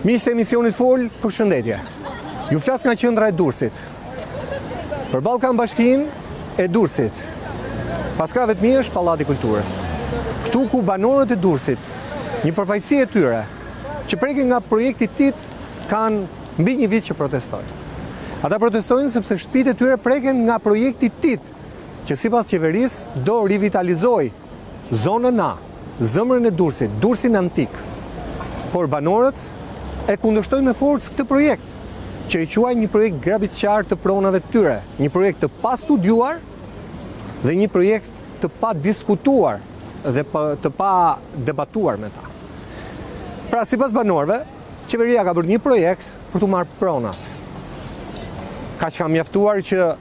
Miqtë e emisionit Fol, përshëndetje. Ju flas nga qendra e Durrësit. Përballë kam bashkinë e Durrësit. Pas krave të mi është Pallati i Kulturës. Këtu ku banorët e Durrësit, një përfaqësi e tyre, që prekin nga projekti TIT, kanë mbi një vit që protestojnë. Ata protestojnë sepse shtëpitë e tyre preken nga projekti TIT, që sipas qeverisë do rivitalizoj zonën A, zemrën e Durrësit, Durrësin antik. Por banorët e kundërshtojnë me forcë këtë projekt, që i quajnë një projekt grabitçar të pronave të tyre, një projekt të pa studiuar dhe një projekt të pa diskutuar dhe të pa debatuar me ta. Pra, sipas banorëve, qeveria ka bërë një projekt për të marrë pronat. Ka që ka mjaftuar që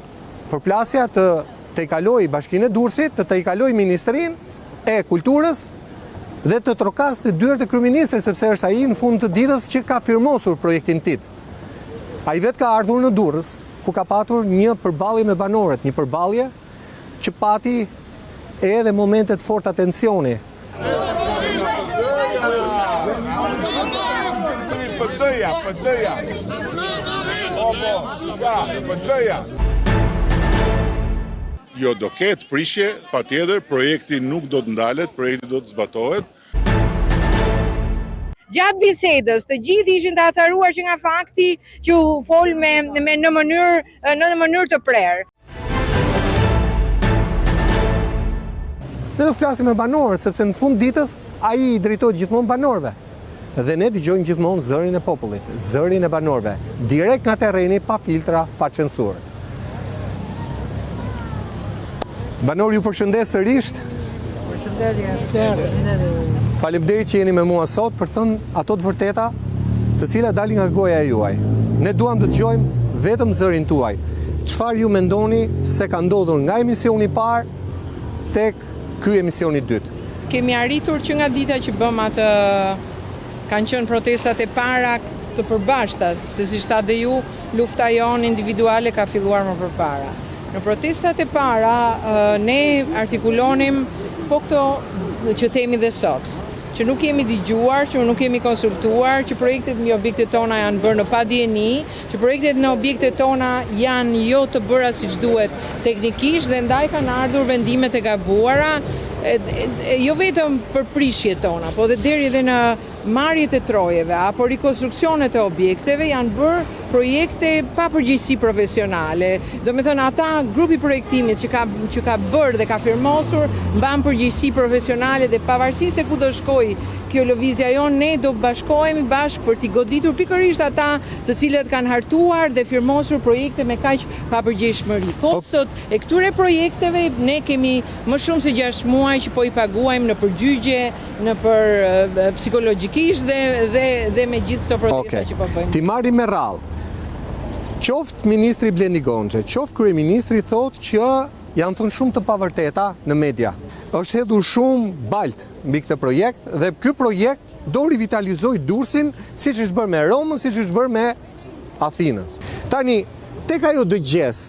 përplasja të i kaloj Bashkinë e Durrësit, të i kaloj Ministrinë e Kulturës dhe të trokas të dyert e kryeministrit, sepse është ai në fund të ditës që ka firmosur projektin TIT. Ai vetë ka ardhur në Durrës, ku ka patur një përballje me banorët, një përballje që pati edhe momente të fortë atensioni. Jo, do ketë prishje, patjetër, projekti nuk do të ndalet, projekti do të zbatohet. Gjatë bisedës, të gjithë ishin të acaruar që nga fakti që u fol në mënyrë të prerë. Ne do flasim me banorët, sepse në fund ditës ai i drejtohet gjithmonë banorëve. Dhe ne dëgjojmë gjithmonë zërin e popullit, zërin e banorëve, direkt nga terreni, pa filtra, pa censurë. Banor, ju përshëndes sërish. Faleminderit që jeni me mua sot për thënë ato të vërteta të cilat dalin nga goja e juaj. Ne duam të dëgjojmë vetëm zërin tuaj. Çfarë ju mendoni se ka ndodhur nga emisioni i parë tek ky emisioni i dytë? Kemi arritur që nga dita që bëm atë, kanë qenë protestat e para të përbashkëta, se si shtat dhe ju, lufta jonë individuale ka filluar më përpara. Në protestat e para, ne artikulonim po këto që themi dhe sot, që nuk kemi dëgjuar, që nuk kemi konsultuar, që projektet mbi objektet tona janë bërë në padijeni, që projektet në objektet tona janë jo të bëra siç duhet teknikisht dhe ndaj kanë ardhur vendimet e gabuara, jo vetëm për prishjet tona, po dhe deri dhe në marrjet e trojeve apo rikonstruksionet e objekteve janë bërë projekte pa përgjegjësi profesionale. Do me thënë, ata grupi projektimit që ka bërë dhe ka firmosur mban përgjegjësi profesionale dhe pavarësisht se ku do shkoj kjo lëvizja jonë, ne do bashkohemi bashkë për t'i goditur pikërisht ata të cilët kanë hartuar dhe firmosur projekte me kaq papërgjegjshmëri. Kostot e këtyre projekteve ne kemi më shumë se 6 muaj që po i paguajmë në përgjigje, në për psikologjikisht dhe me gjithë këto protesta që po bëjmë. Ti marrim me radhë. Qoftë ministri Blendi Gonxhe, qoftë kryeministri thotë që janë thënë shumë të pavërteta në media. Është hedhur shumë balt mbi këtë projekt dhe ky projekt do rivitalizoj Durrësin siç është bërë me Romën, siç është bërë me Athinën. Tani, tek ajo dëgjes,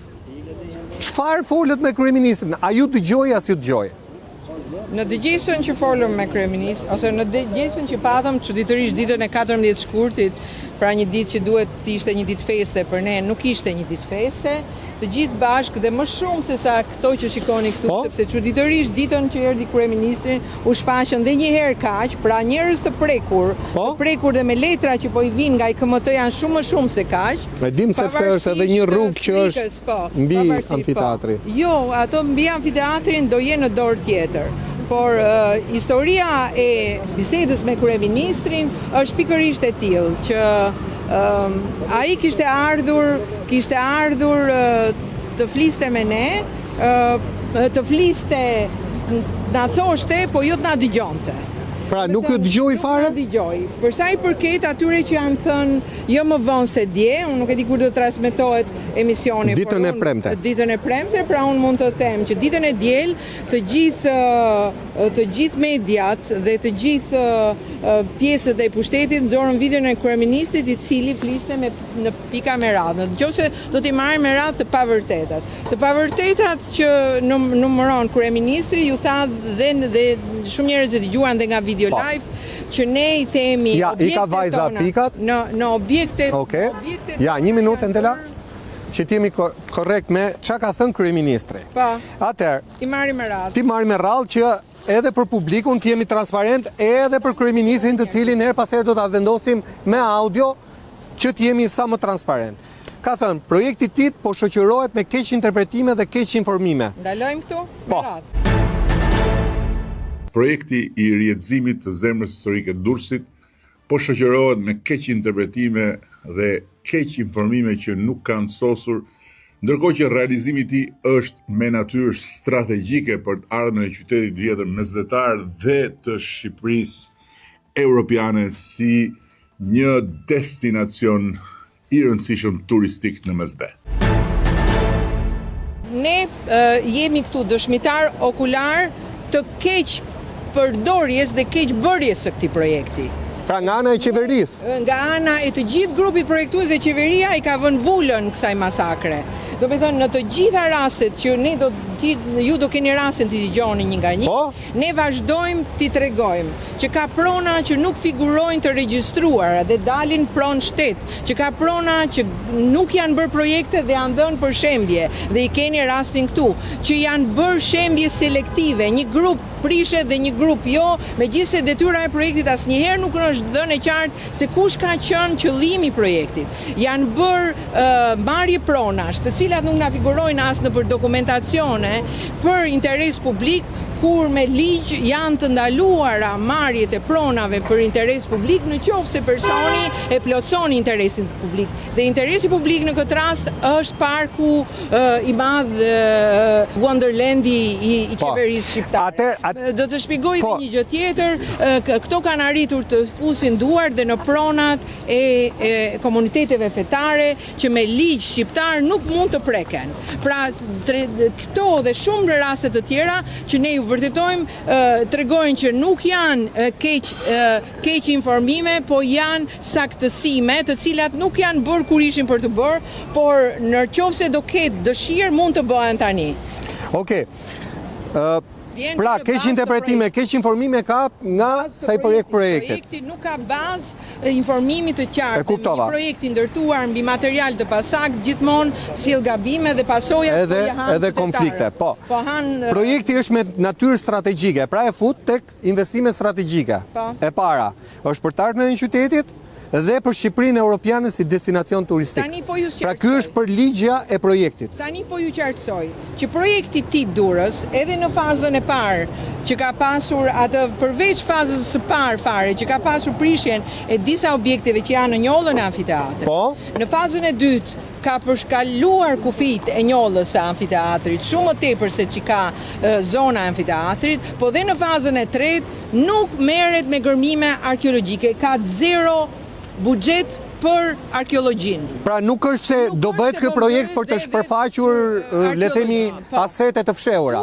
çfarë folët me kryeministrin? A ju dëgjoi as ju dëgjoi? Në dëgjesën që folëm me kryeministrin, ose në dëgjesën që patëm çuditërisht ditën e 14 shkurtit, pra një ditë që duhet të ishte një ditë feste, për ne nuk ishte një ditë feste, të gjithë bashkë dhe më shumë se sa këto që shikoni këtu, sepse çuditërisht ditën që erdhi kryeministrin u shfaqën dhe një herë kaq, pra njerëz të prekur dhe me letra që po i vinë nga IKMT janë shumë më shumë se kaq. E dim sepse është edhe një rrugë që është mbi amfiteatri. Jo, ato mbi amfiteatrin do jenë në dorë tjetër. Por historia e bisedës me kryeministrin është pikërisht e tillë që ai kishte ardhur të fliste me ne, të fliste, na thoshte, po jo të na dëgjonte. Pra nuk ju dëgjoi fare? Dëgjoi. Për sa i përket atyre që janë thënë jo më vonë se dje, unë nuk e di kur do të transmetohet emisioni. Ditën e premte. Ditën e premte, pra unë mund të them që ditën e diel të gjithë mediat dhe të gjithë pjesët e pushtetit nxorën videon e kryeministrit i cili fliste në pika me radhë. Nëse do t'i marrim me radhë të pavërtetat. Të pavërtetat që numëron kryeministri ju tha dhe shumë njerëz e dëgjuan dhe nga video live, që ne I themi Ja, I ka vajza pikat. Në objektet. Okej. Ja, 1 minutë Entela. Që ti jemi korrekt me çka ka thënë kryeministri. Po. Atëherë, I marrim me radhë. ti marrë me radhë që edhe për publikun të jemi transparent, edhe për kryeministrin të cilin her pas here do ta vendosim me audio që të jemi sa më transparent. Ka thënë, projekti i tij po shoqërohet me keq interpretime dhe keq informime. Ndalojmë këtu? Po. Me radhë. Projekti I rrjedhimit të zemrës historike Durrësit po shoqërohet me keq interpretime dhe keq informime që nuk kanë sosur, ndërkohë që realizimi I tij është me natyrë strategjike për të ardhmen e qytetit vjetër mesdhetar dhe të Shqipërisë europiane si një destinacion I rëndësishëm turistik në mesdhe. Ne jemi këtu dëshmitar okular të keq përdorjes dhe keq bërjes së këtij projekti. Pra nga ana e qeverisë. Nga ana e të gjithë grupit projektues dhe qeveria I ka vënë vulën kësaj masakre. Do me thënë, në të gjitha rastet që ne ju do keni rastin të dëgjoni një nga një, Po? ne vazhdojmë t'i tregojmë që ka prona që nuk figurojnë të regjistruara dhe dalin pronë shtet, që ka prona që nuk janë bërë projekte dhe janë dhënë për shembje dhe I keni rastin këtu, që janë bërë shembje selektive, një grup prishe dhe një grup jo, megjithëse detyra e projektit asnjëherë nuk është dhënë e qartë se kush ka qenë qëllimi I projektit. Janë bërë marrje pronash, të cilat nuk na figurojnë as nëpër dokumentacione për interes publik, kur me ligj janë të ndaluara marrjet e pronave për interes publik në qoftë se personi e plotson interesin publik. Dhe interesi publik në këtë rast është parku I madh Wonderlandi I qeverisë shqiptare. Do të shpjegoj edhe një gjë tjetër, këto kanë arritur të fusin duar dhe në pronat e komuniteteve fetare që me ligj shqiptar nuk mund të preken. Pra këto dhe shumë raste të tjera që ne ju vërtetojmë tregojnë që nuk janë keq informime, po janë saktësime, të cilat nuk janë bërë kur ishin për të bërë, por nëse do ketë dëshirë mund të bëhen tani. Okej. Pra, keq interpretime, keq informime ka nga sa I përket projektit. Projekti nuk ka bazë informimi të qartë. Kuptova. Një projekt I ndërtuar mbi material të pasakt gjithmonë sjell gabime dhe pasojat edhe konflikte. Po. Projekti është me natyrë strategjike, pra e fut tek investime strategjike. Po. E para, është për të ardhmen e qytetit dhe për Shqipërinë europiane si destinacion turistik. Tani po ju pra ky është për ligja e projektit. Tani po ju qartësoj që projekti I Durrës, edhe në fazën e parë, që ka pasur atë përveç fazës së parë fare, që ka pasur prishjen e disa objekteve që janë në njollën e amfiteatrit. Po. Në fazën e dytë ka përshkaluar kufit e njollës së amfiteatrit, shumë më tepër se që ka zona e amfiteatrit, po dhe në fazën e tretë nuk merret me gërmime arkeologjike, ka zero buxhet për arkeologjinë. Pra nuk është se do bëhet ky projekt për të shpërfaqur le themi asete të fshehura.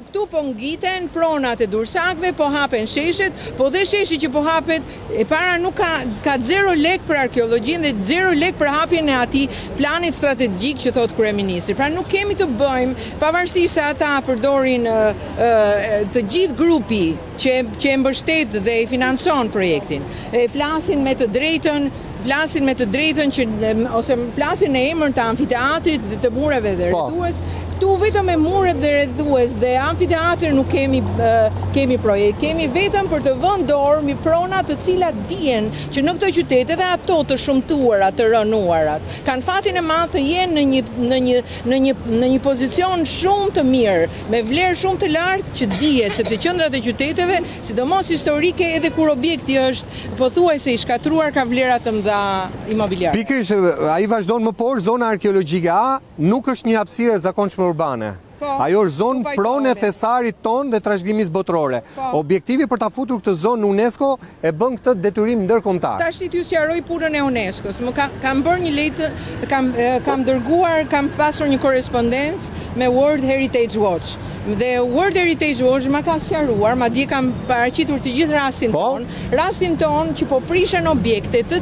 Këtu po ngiten pronat e dursakëve, po hapen sheshet, po dhe sheshi që po hapet e para nuk ka 0 lek për arkeologjinë dhe 0 lek për hapjen e atij planit strategjik që thot kryeministri. Pra nuk kemi të bëjmë, pavarësisht se ata përdorin të gjithë grupi që e mbështet dhe e financon projektin. Flasin me të drejtën që ose flasin në emër të amfiteatrit dhe të mureve dhe rrethues. Këtu vetëm me muret dhe rrethues dhe amfiteatrin nuk kemi projekt. Kemi vetëm për të vënë dorë mbi prona të cilat dihen që në këto qytete dhe ato të shumtuara, të rënuarat, kanë fatin e madh të jenë në një pozicion shumë të mirë, me vlerë shumë të lartë që dihet, sepse qendrat e qyteteve, sidomos historike, edhe kur objekti është pothuajse I shkatruar, ka vlera të mëdha imobiliare. Pikërisht, ai vazhdon më poshtë, zona arkeologjike A nuk është një hapësirë zakonshme urbane. Ajo është zonë pronë e thesarit ton dhe trashëgimisë botërore. Objektivi për ta futur këtë zonë në UNESCO e bën këtë detyrim ndërkombëtar. Tash ti ju sqaroj punën e UNESCO-s. Kam bërë një letë, kam dërguar, kam pasur një korrespondencë me World Heritage Watch. Dhe World Heritage Watch ma ka sqaruar, madje kam paraqitur të gjithë rastin ton që po prishen objekte të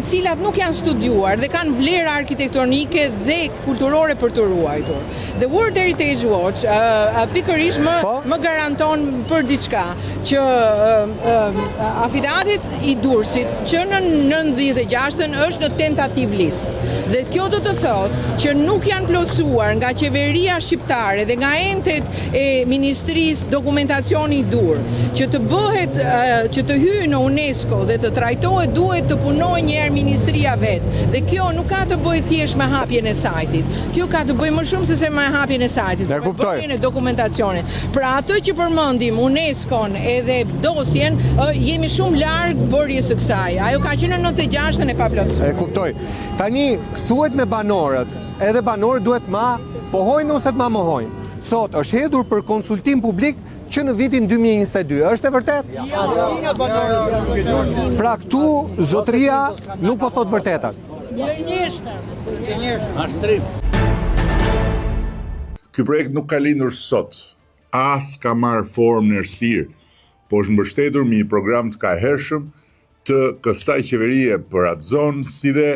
cilat nuk janë studiuar dhe kanë vlera arkitektonike dhe kulturore për të ruajtur. Dhe World Heritage Watch pikërisht më garanton për diçka që amfiteatri i Durrësit që në 96-ën është në tentativ list. Dhe kjo do të thotë që nuk janë plotësuar nga qeveria shqiptare dhe nga entet e ministrisë dokumentacioni i dur, që të bëhet, që të hyjë në UNESCO dhe të trajtohet, duhet të punojë një herë ministria vet. Dhe kjo nuk ka të bëjë thjesht me hapjen e sajtit. Kjo ka të bëjë më shumë se me hapjen e sajtit, me bërjen e dokumentacionit. Pra atë që përmendim UNESCO-n edhe dosjen, jemi shumë larg bërjes së kësaj. Ajo ka qenë në 96-ën e paplotësuar. E kuptoj. Tani thuhet me banorët, edhe banorët duhet ma pohojnë ose të ma mohojnë. Thot, është hedhur për konsultim publik që në vitin 2022. Është e vërtet? Pra këtu zotëria nuk po thot vërtetat. Ky projekt nuk ka lindur sot, as ka marrë formë në errësirë, po është mbështetur me një program të kahershëm të kësaj qeverie për atë zonë, si dhe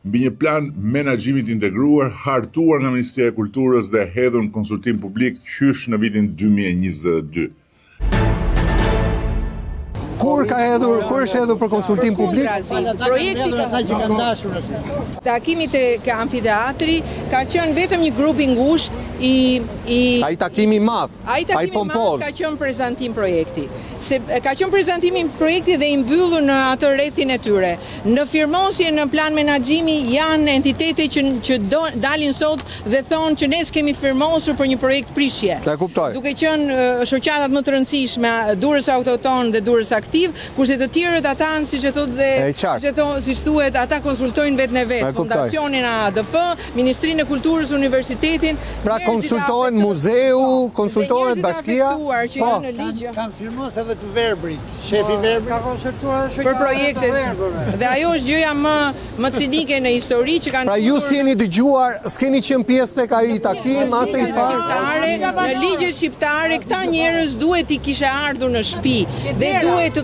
mbi një plan menaxhimit integruar hartuar nga Ministria e Kulturës dhe hedhur në konsultim publik qysh në vitin 2022. Kur është hedhur për konsultim publik? Takimi te amfiteatri ka qenë vetëm një grup i ngushtë ai takimi madh, ai pompoz. Ka qenë prezantim projekti. Ka qenë prezantimi projekti dhe i mbyllur në atë rrethin e tyre. Në firmosje në plan menaxhimi janë entitete që dalin sot dhe thonë që ne kemi firmosur për një projekt prishje. E kuptoj. Duke qenë shoqatat më të rëndësishme, Durrës Autoton dhe Durrës Aktiv, kurse të tjerët ata siç e thotë dhe siç thuhet, ata konsultojnë vetën e vet, fondacionin ADF, Ministrinë e Kulturës, universitetin. Pra konsultohen muzeu, konsultohet bashkia. Po. Kanë firmos edhe të Verbrit, shefi Verbrit ka konsultuar për projektet. Dhe ajo është gjëja më cinike në histori që kanë. Pra ju si jeni dëgjuar, s'keni qenë pjesë tek ai takim, as te në ligjet shqiptare këta njerëz duhet i kishe ardhur në shtëpi dhe duhet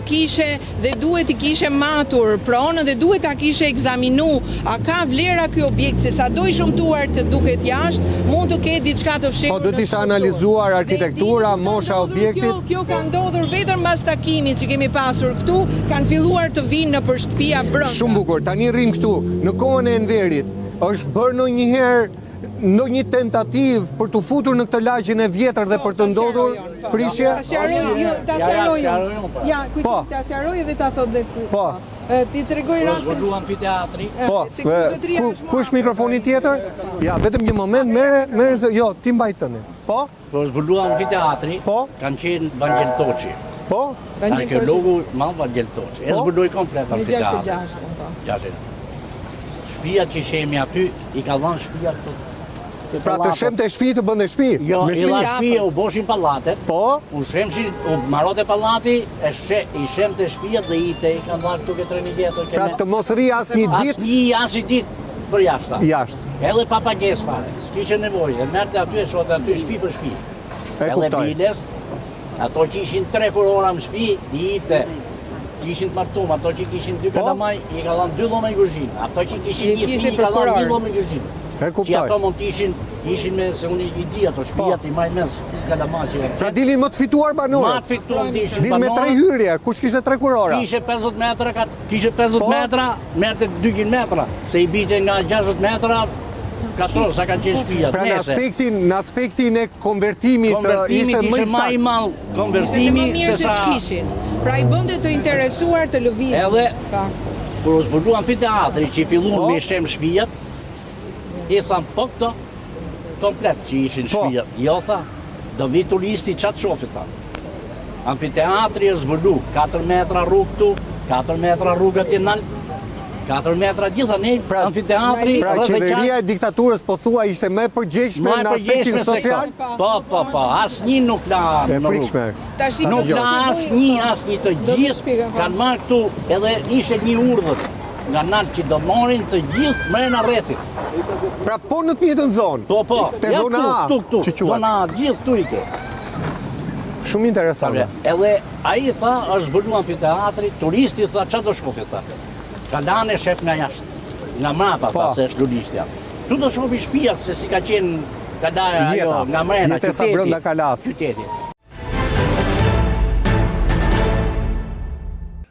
të kishe matur pronën dhe duhet ta kishe ekzaminu a ka vlera ky objekt, se sa do i shumtuar të duket jashtë, mund të ketë diçka të fshehur. Po do të isha analizuar arkitektura, mosha objektit. Kjo ka ndodhur vetëm mbas takimit që kemi pasur këtu, kanë filluar të vinë nëpër shtëpia brenda. Shumë bukur. Tani rrim këtu, në kohën e Enverit, është bërë ndonjëherë ndonjë tentativë për të futur në këtë lagjen e vjetër dhe për të ndodhur prishje? Ta sqaroj. Ja, kujt ta sqaroj dhe ta thot dhe ky. Po. Ti tregoj rastin. Zhvullu amfiteatri. Po. Kush mikrofoni tjetër? Ja, vetëm një moment, merre, jo, ti mbaj tani. Po? Po zhvullu amfiteatri. Po. Kanë qenë Vangel Toçi. Po? Arkeologu madh Vangel Toçi. E zhvulloi komplet amfiteatri. 66. Shtëpia që shemi aty i ka dhënë shtëpia këtu. Pra të shemte shtëpi të bënde shtëpi? Jo, i la shtëpia u boshin pallatet. Po? U shemshin, u marote pallati, i shemte shtëpia dhe i kanë dhënë këtu 3000 vjetër. Pra të mos rri asnjë ditë? Asnjë ditë për jashtë. Jashtë. Edhe pa pagesë fare. S'kishte nevojë. E merrte aty e shote aty shtëpi për shtëpi. E kuptoj. Edhe biles, ato që ishin 3 kurora në shtëpi, i ite. Që ishin të martum, ato që kishin 2 kalamaj, i ka dhënë 2 llome kuzhinë. Ato që kishin një shtëpi, i ka dhënë 2 llome kuzhinë. E kuptoj. Që ato mund të ishin me, se unë i di ato shtëpijat i majnë mes kalamaqe. Pra dilin më të fituar banorët? Ma të fituar dishin banorët. Dilin me 3 hyrje, kush kishte 3 kurora? Kishe 50 metra, merte 200 metra, se i bite nga 60 metra, 14 sa kanë qenë shtëpijat. Pra në aspektin e konvertimit ishte më i saktë. Mal konvertimi se sa kishin. Pra i bënte të interesuar të lëvizin. Edhe kur u zbulu amfiteatri që i filluan me shem shtëpijat, i thamë po këto komplet që ishin shtëpijat. Jo tha, do vi turisti çat shofi tha. Amfiteatri është zbulu 4 metra rrugë këtu, 4 metra rrugë atje nal. 4 metra gjitha ne amfiteatri. Pra qeveria e diktaturës po thua ishte më përgjegjshme në aspektin social? Po, asnjë nuk la në rrugë. Nuk la asnjë të gjithë kanë marrë këtu edhe ishte një urdhër. nga nalt që do marrin të gjithë mrena rrethit. Pra po në të njëjtën zonë. Po. Te Ja, zona A, këtu. që quhet. Zona A, gjithë këtu i ke. Shumë interesante. Edhe ai tha është zbuluar amfiteatri, turisti tha çfarë do shofi tha. Kalane shef nga jashtë. Nga mrapa tha se është lulistja. Tu do shofi shtëpia se si ka qenë kalaja ajo nga mrena Jetesa brenda kalas. Qyteti.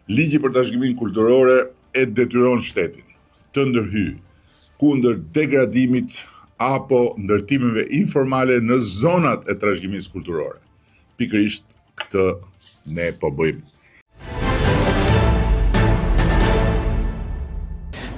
Ligji për trashëgiminë kulturore e detyron shtetin të ndërhyj kundër degradimit apo ndërtimeve informale në zonat e trashëgimisë kulturore. Pikërisht këtë ne po bëjmë.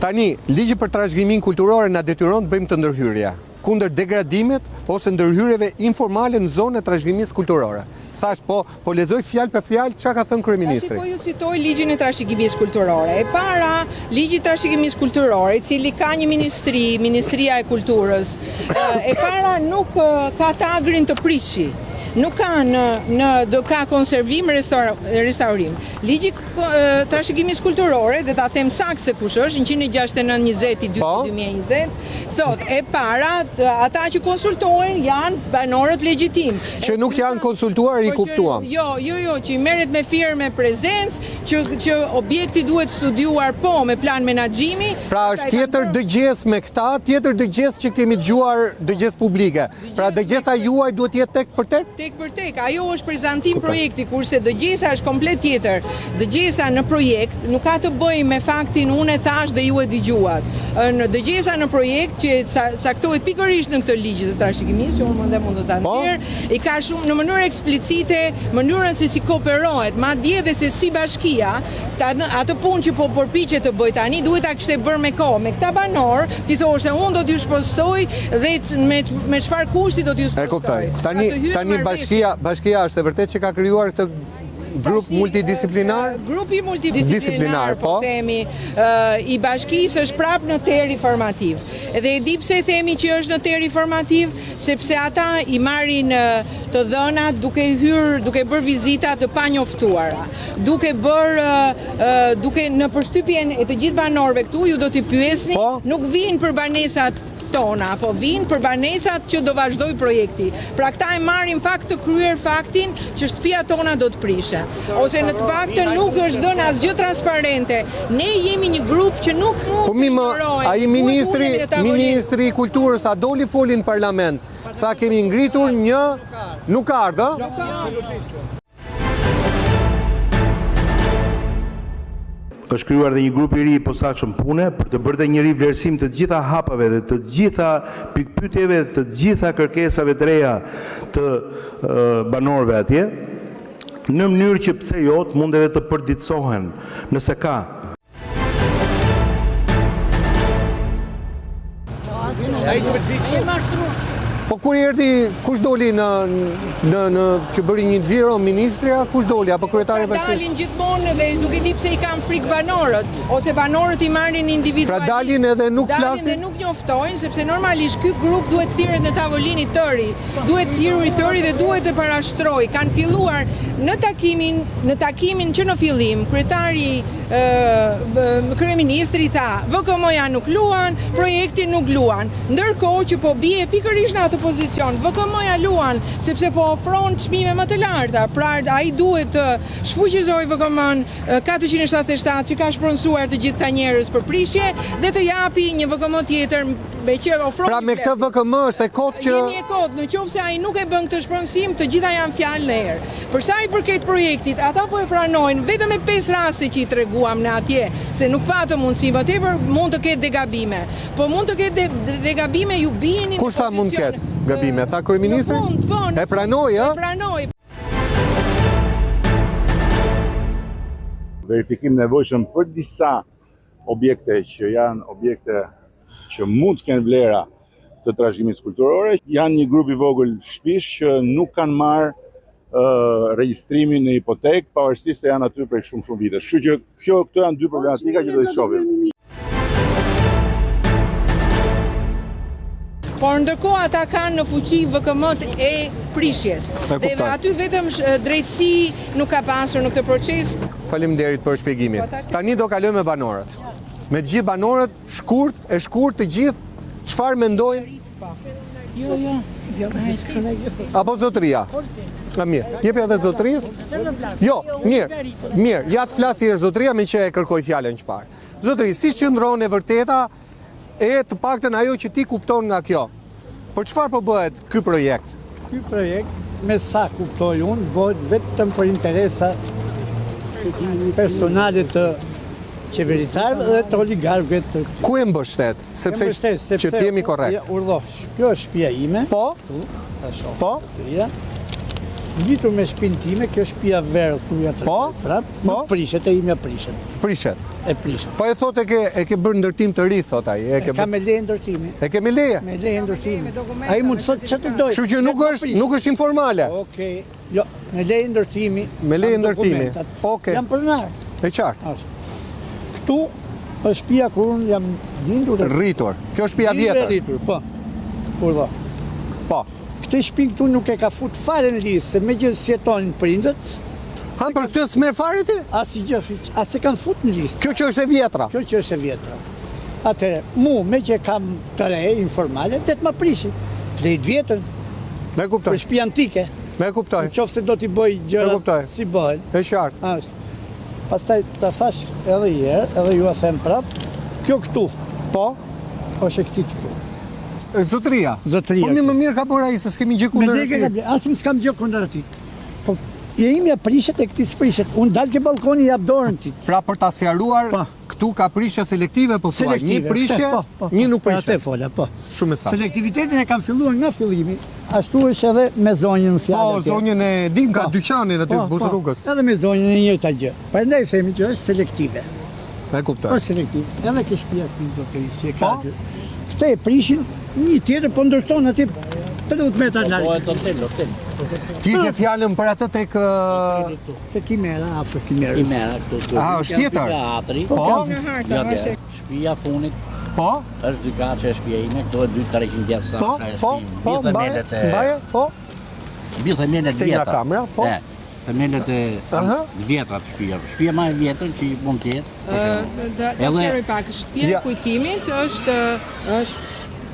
Tani, ligji për trashëgiminë kulturore na detyron të bëjmë të ndërhyrja kundër degradimit ose ndërhyrjeve informale në zonën e trashëgimisë kulturore. Thash po lexoj fjalë për fjalë çka ka thënë kryeministri. Po ju citoj ligjin e trashëgimisë kulturore. E para, ligji i trashëgimisë kulturore, i cili ka një ministri, Ministria e Kulturës. E para nuk ka të agrin të prishi. Nuk ka do ka konservim, restaurim. Ligji trashëgimisë kulturore, dhe ta them saktë se kush është, 169/2020, thot e para ata që konsultohen janë banorët legjitim. Që nuk janë konsultuar i kuptuam. Jo, që i merret me firme prezencë, që objekti duhet studiuar me plan menaxhimi. Pra është tjetër dëgjes me këta, tjetër dëgjes që kemi dëgjuar dëgjes publike. Pra dëgjesa juaj duhet jetë tek për tek? Tek për tek, ajo është prezantim projekti, kurse dëgjesa është komplet tjetër. Dëgjesa në projekt nuk ka të bëjë me faktin unë e thash dhe ju e dëgjuat. Në dëgjesa në projekt që caktohet pikërisht në këtë ligj të trashëgimisë, që unë mund të ta nxjerr, i ka shumë në mënyrë eksplicite mënyrën se si kooperohet, madje edhe se si bashkia atë punë që po përpiqet të bëj tani duhet ta kishte bërë me kohë. Me këta banor ti thosh se unë do t'ju shpostoj dhe me çfarë kushti do t'ju shpostoj. E kuptoj. Tani bashkia është e vërtet që ka krijuar këtë grup multidisiplinar? Grupi multidisiplinar, po themi, i bashkisë është prapë në teri formativ. Edhe e di pse themi që është në teri formativ, sepse ata i marrin të dhënat duke bërë vizita të panjoftuara, duke në përshtypjen e të gjithë banorëve këtu, ju do t'i pyesni, nuk vinë për banesat tona, po vinë për banesat që do vazhdoj projekti. Pra këta e marrin fakt të kryer faktin që shtëpia tona do të prishe. Ose në të paktën nuk është dhënë asgjë transparente. Ne jemi një grup që nuk ai ministri i kulturës a doli foli në parlament. Sa kemi ngritur nuk ardha. Është krijuar dhe një grup i ri i posaçëm pune për të bërë një rivlerësim të gjitha hapave dhe të gjitha pikpyetjeve, të gjitha kërkesave të reja të banorëve atje, në mënyrë që pse jo të mund edhe të përditësohen nëse ka. Po kur erdhi, kush doli në që bëri një xhiro ministria, kush doli apo kryetari i bashkisë? Dalin gjithmonë dhe nuk e di pse i kanë frikë banorët, ose banorët i marrin individualisht. Pra dalin edhe nuk flasin. Dalin dhe nuk njoftojnë, sepse normalisht ky grup duhet thirret në tavolinë tëri, duhet thirrur i tëri dhe duhet të parashtrojë. Kanë filluar në takimin që në fillim kryetari kryeministri tha, VKM-ja nuk luan, projekti nuk luan. Ndërkohë që po bie pikërisht në atë pozicion, VKM-ja luan sepse po ofron çmime më të larta. Pra ai duhet të shfuqizojë VKM-n 477 që ka shpronsuar të gjitha njerëz për prishje dhe të japi një VKM tjetër me që ofron. Pra me këtë VKM është e kotë që jemi e kotë, në qoftë se ai nuk e bën këtë shpronsim, të gjitha janë fjalë në erë. Për sa i përket projektit, ata po e pranojnë vetëm me 5 raste që i treguam në atje, se nuk patëm mundësi, më tepër mund të ketë degabime. Po mund të ketë degabime, ju bini në kush tha mund të ketë gabime? Tha kryeministri? E pranoi, ë? E pranoi. Verifikim nevojshëm për disa objekte që janë objekte që mund të kenë vlera të trashëgimisë kulturore, janë një grup i vogël shtëpish që nuk kanë marrë regjistrimin në hipotekë, pavarësisht se janë aty prej shumë vitesh. Kështu që këto janë dy problematika që do të shohim. Por ndërkohë ata kanë në fuqi VKM-t e prishjes. Dhe aty vetëm drejtësi nuk ka pasur në këtë proces. Faleminderit për shpjegimin. Tani do kalojmë me banorët. Me të gjithë banorët, shkurt të gjithë, çfarë mendojnë? Jo. Apo zotëria? Mirë, jepi edhe zotërisë? Jo, mirë, ja të flasi herë zotëria me që e kërkoj fjalën që parë. Zotëri, si qëndron e vërteta e të paktën ajo që ti kupton nga kjo? Për çfarë po bëhet ky projekt? Ky projekt, me sa kuptoj unë, bëhet vetëm për interesa personale të qeveritarëve dhe të oligarkëve të këtyre. Ku e mbështet? Sepse që të jemi korrekt. Kjo është shtëpia ime. Po? Po? Ngjitur me shtëpinë time, kjo shtëpia verë thuja të prap, nuk prishet, e imja prishet. Prishet. E prishet. Po e thot e ke bërë ndërtim të ri, thot ai. Ka me leje ndërtimi. E ke me leje? Me leje ndërtimi. Ai mund të thotë çfarë dojë. Kështu që nuk është informale. Okej. Jo, me leje ndërtimi. Me leje ndërtimi. Okej. Jam pronar. E qartë. Këtu është shtëpia kur unë jam lindur dhe rritur. Kjo është shtëpia vjetër. Rritur, po. Urdhë. Po. Këtë shtëpi këtu nuk e ka fut fare në listë, se me gjithë si jetonin prindët. Han për këtë s'merr fare ti? As i gjë, as e kanë fut në listë. Kjo që është e vjetra. Kjo që është e vjetra. Atëre, me që kam të re, informale, det ma prishi. 30 vjetën. Me kuptoj. Për shtëpi antike. Me kuptoj. Në qoftë se do t'i bëj gjërat si bëhen. E qartë. Pastaj ta fash edhe herë, edhe ju a them prap, kjo këtu. Po? Është e këtij këtu. Zotëria. Zotëria. Po më mirë ka bërë ai se s'kemi gjë kundër atij. As unë s'kam gjë kundër atij. Po e imja prishet e këtij s'prishet. Unë dal ke balkoni jap dorën ti. Pra për ta sqaruar, këtu ka prishje selektive, po thua, një prishje, një nuk prishje. Atë fola, po. Shumë saktë. Selektivitetin e kam filluar nga fillimi. Ashtu është edhe me zonjën fjalë. Po, zonjën e dim ka dyqanin aty buzë rrugës. Edhe me zonjën e njëjta gjë. Prandaj themi që është selektive. E kuptoj. Është selektive. Edhe kjo shtëpia këtu zotërisë e ka. Këto e prishin, një tjetër po ndërton aty 30 metra larg. Po, hotel. Ti ke fjalën për atë tek Kimera, afër Kimerës. Kimera këtu. Është tjetër. Teatri. Po. Shtëpia funit. Po. Është dy kaçe shtëpia ime, këto 2-300 vjet sa. Po, mbaje, po. Mbi themelet vjetra. Te kamera, po. Themelet e vjetra të shtëpia. Shtëpia më e vjetër që mund të jetë. Da sqaroj pak, shtëpia e kujtimit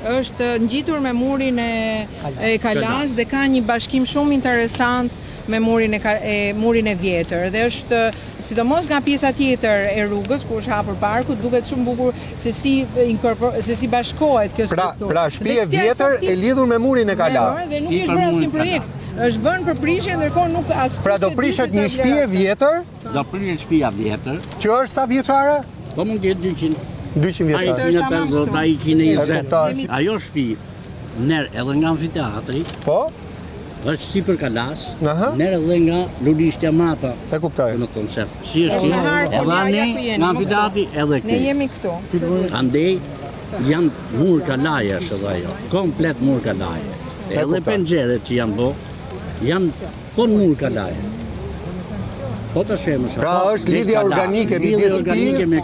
është ngjitur me murin e Kalas dhe ka një bashkim shumë interesant me murin e vjetër dhe është sidomos nga pjesa tjetër e rrugës ku është hapur parku duket shumë bukur se si bashkohet kjo strukturë. Pra shtëpi e vjetër e lidhur me murin e Kalas. Dhe nuk është bërë asnjë projekt. Është vënë për prishje, ndërkohë nuk as. Pra do prishet një shtëpi e vjetër? Do prishet shtëpia vjetër. Që është sa vjeçare? Po mund të jetë 200 vjeçare. Ai 150, ai 120. Ajo shtëpi ner edhe nga amfiteatri. Po? Është sipër Kalas, ner edhe nga Lulishtja Mapa. E kuptoj. Do të thonë shef. Si është kjo? Edhe ne nga amfiteatri edhe këtu. Ne jemi këtu. Andej janë mur kalaje është edhe ajo. Komplet mur kalaje. Edhe penxheret që janë kon mur kalaje. Po të shemë shë. Pra është lidhja organike midis shtëpisë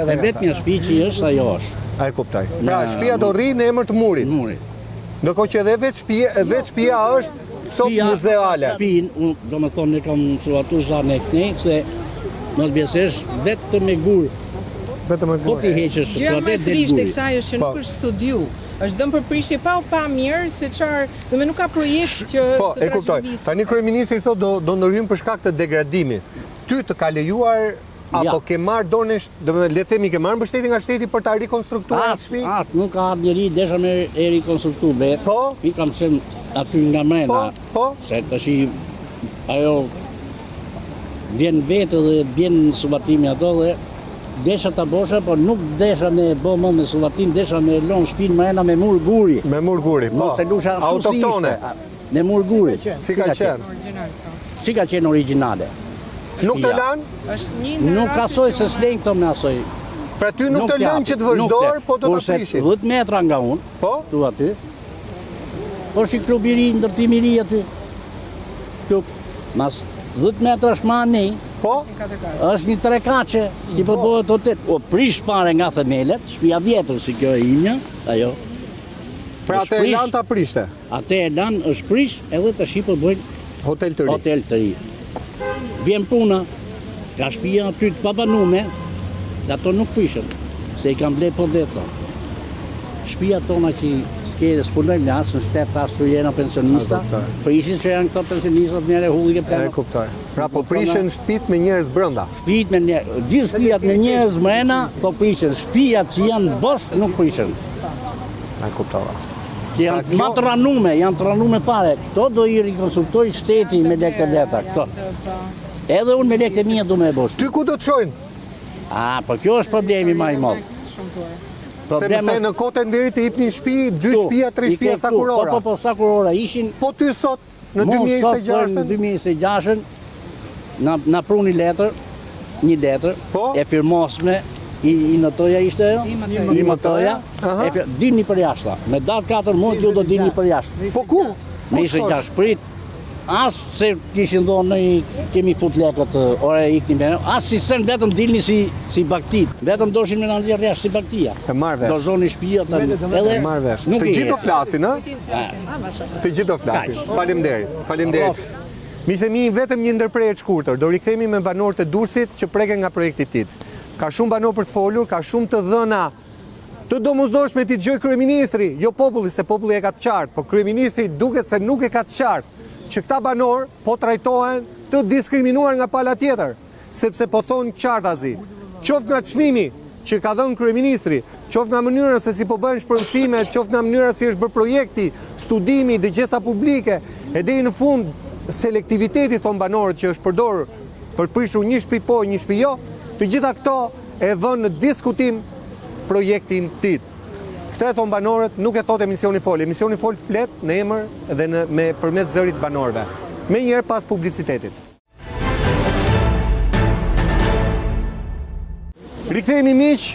edhe vetëm një shtëpi që është ajo është. A e kuptoj. Pra shtëpia do rri në emër të murit. Ndërkohë që edhe vetë shtëpia është sot muzeale. Shtëpinë, do më thonë, ne kam mësuar zanë e kënej, se mos bjesesh vetëm me gur. Vetëm me gur. Po ti heqësh gjëja më e trishtë e kësaj është që nuk është studiu. Është dëmë për prishje pa mirë se çfarë, do nuk ka projekt që po, e kuptoj. Tani kryeministri thotë do ndërhyjmë për shkak të degradimit. Ty të ka lejuar apo ke marrë dorën, le të themi ke marrë mbështetje nga shteti për ta rikonstruktuar shtëpi? Nuk ka ardhur njeri desha me e rikonstruktu vetë. Po. I kam thënë aty nga mrena. Po. Se tash ajo vjen vetë dhe bjen subatimi ato dhe desha ta bosha, por nuk desha me bo më me suvatim, desha me lon shtëpinë mrena me mur guri. Me mur guri, po. Autoktone. Me mur guri. Si ka qenë? Si ka qenë origjinale. Nuk të lanë? Nuk asoj se s'lejnë këto me asoj. Pra ty nuk të lanë që të vazhdojë, po do të prishin. 10 metra nga unë, tu aty, është i klub i ri, ndërtim i ri aty. Klub, mas 10 metra është ma nej, është një 3 kaçe, që përbohet hotel. O prish pare nga themelet, shtëpia vjetër si kjo e imja, ajo. Pra atë e lanë ta prishte? Atë e lanë është prish, edhe të shi përbojnë hotel të ri. Vjen puna, ka shtëpia aty të pabanume, dhe ato nuk prishën. Se i kam ble po vetë. Shtëpia tona që s'punojmë në asë në shtetë, asë të jena pensionista, prishin që janë këto pensionistat mjere hulli ke E plena. kuptoj. Pra po prishen shtëpit me njerëz brenda. Gjithë shtëpiat me njerëz mrena, po prishin. Shtëpiat që janë bost nuk prishin. E kuptova. Janë ma të ranume fare. Këto do i rikonsultoj shteti me lekë të leta. Këto. Edhe unë me lekë të mija du me e bosh. Ty ku do të shojnë? Po kjo është problemi ma i madh. Se më the në Kotën Verit të jepnin shtëpi, 2 shtëpia, 3 shtëpia sakurora. Po sakurora ishin. Po ty sot në 2026-ën? Në 2026-ën na pruni një letër, e firmosme, i notoja ishte jo? I notoja, dini për jashta. Me datë 4 muaj ju do dini për jashta. Po ku? Ku Nisë shkosh? gjash prit, as se kishin thonë kemi fut lekët, ore ikni me, as si sen vetëm dilni si baktit, vetëm doshin me në nxjerr jashtë si baktia. E marrë vesh. Do zoni shtëpia E marrë vesh. Të gjithë do flasin, ë? Të gjithë do flasin. Faleminderit. Mi themi vetëm një ndërprerje të shkurtër. Do rikthehemi me banorët e Durrësit që preken nga projekti i tij. Ka shumë banor për të folur, ka shumë të dhëna të domosdoshme ti dëgjoj kryeministri, jo populli, se populli e ka të qartë, po kryeministri duket se nuk e ka të qartë që këta banor po trajtohen të diskriminuar nga pala tjetër, sepse po thonë qartazi, qoftë nga çmimi që ka dhënë kryeministri, qoftë nga mënyra se si po bëhen shpërfaqësimet, qoftë nga mënyra si është bërë projekti, studimi, dëgjesa publike, e deri në fund selektiviteti thon banorët që është përdorur për prishur një shtëpi po, një shtëpi jo, të gjitha këto e vënë në diskutim projektin TIT. Këtë e thonë banorët, nuk e thot emisioni Fol. Emisioni Fol flet në emër dhe me përmes zërit banorëve. Me njerë pas publicitetit. Rikthehemi miq,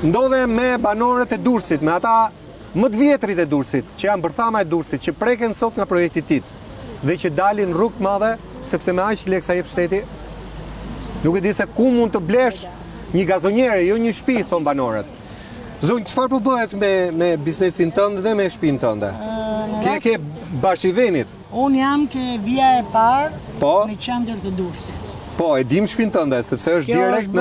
ndodhe me banorët e Durrësit, me ata më të vjetrit e Durrësit, që janë bërthama e Durrësit, që preken sot nga projekti TIT dhe që dalin rrugë të madhe, sepse me aq leksa jep shteti, nuk e di se ku mund të blesh një gazonjere, jo një shtëpi, thon banorët. Zonjë, çfarë po bëhet me biznesin tënd dhe me shtëpinë tënde? Ke Bashkivenit? Unë jam ke vija e parë me qendër të Durrësit. Po, e dim shtëpinë tënde, sepse është direkt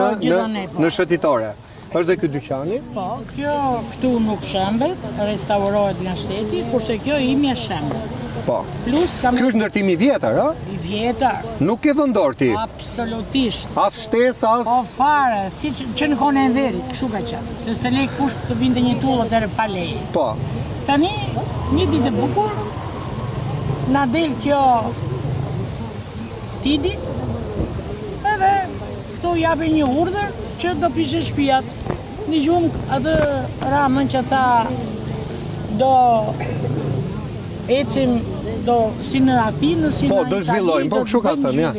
në shëtitore. Është dhe ky dyqani? Po, kjo këtu nuk shembet, restaurohet nga shteti, kurse kjo imja shembet. Po. Plus kam. Ky është ndërtimi i vjetër, ë? I vjetër. Nuk e vendor ti? Absolutisht. As shtesë, as. Po fare, siç që në kohën e Enverit, kështu ka qenë. Se s'e lej kush të vinte një tull atëre pa leje. Po. Tani, një ditë e bukur, na del kjo Tidi, edhe këto japin një urdhër që do prishin shtëpiat. Një gjumë atë Ramën që tha do ecim do si në Athinë, si po, do zhvillojmë, po kështu ka thënë, ja.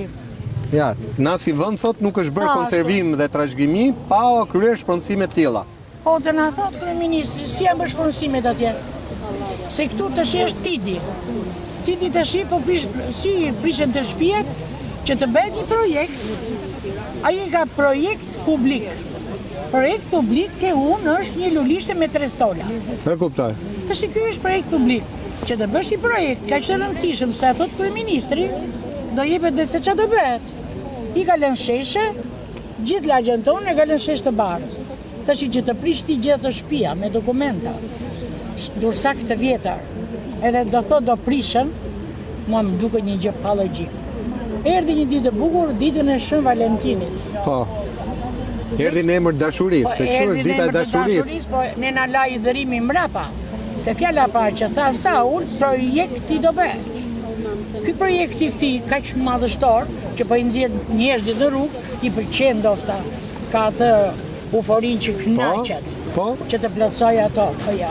Ja, na si vend thot nuk është bërë konservim dhe trashëgimi pa kryer shpronësime të tilla. Po të na thot kryeministri, si janë bërë shpronësimet atje? Se këtu tash është Tidi. Tidi tash po prishen të shtëpiat që të bëhet një projekt. Ai ka projekt publik. Projekt publik ke unë është një lulishte me 3 stola. E kuptoj. Tash ky është projekt publik. Që të bësh një projekt kaq të rëndësishëm, sa thot kryeministri, do jepet dhe se ç'a do bëhet. I ka lënë sheshe, gjithë lagjen tonë e ka lënë sheshë të bardhë. Tash që të prish ti gjithë të shtëpia me dokumenta, dursak të vjetër, edhe do thot do prishën, mua më duket një gjë pa logjik. Erdhi një ditë e bukur, ditën e Shën Valentinit. Po. Erdhi në emër dashurisë, se çu është dita e dashurisë. Po ne na laj dhërimi mbrapa. Se fjala parë që tha Saul, projekti do bëhet. Ky projekti këti kaq madhështor, që po i nxjerr njerëzit në rrugë, i pëlqen ndofta. Ka atë uforinë që kënaqet. Po. Që të plotësoj ato, po ja.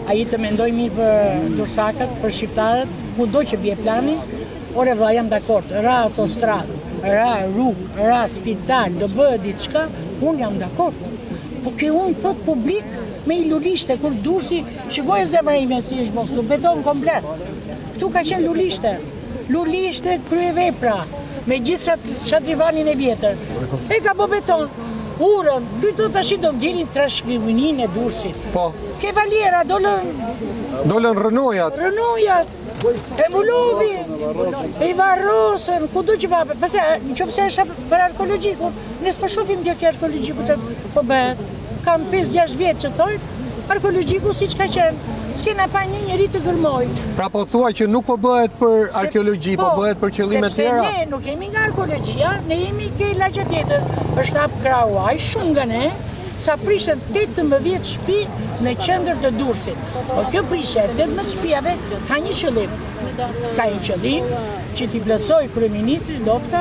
Ai të mendoj mirë për dursakët, për shqiptarët, kudo që bie plani, ore vëlla jam dakord. Ra autostradë, ra rrugë, ra spital, do bëhet diçka, unë jam dakord. Po ke unë thot publik me i lulishte, kur Durrësi, shikoj zemra ime si është këtu, beton komplet. Këtu ka qenë lulishte. Lulishte kryevepra, me gjithë shatrivanin e vjetër. E ka bë beton. Urën, këtu tash do nxjerrin trashëgiminë e Durrësit. Po. Ke valiera, dolën rënojat. Rënojat. E Mulovi, e Varrosën, kudo që pa, nëse është për arkeologjikun, ne s'po shohim gjë arkeologjikut që po bëhet. kam 5-6 vjetë që thojnë, arkeologjiku si që ka qenë, s'kena pa një njeri të gërmoj. Pra po thua që nuk po bëhet për arkeologji, po bëhet për qëllime tjera? Sepse ne nuk jemi nga arkeologjia, ne jemi ke lagje tjetër. Është hap Krauaj, shumë nga ne, sa prishet 18 shtëpi në qendër të Durrësit. Po kjo prishje 18 shtëpiave ka një qëllim. Ka një qëllim që t'i plotësoj kryeministri dofta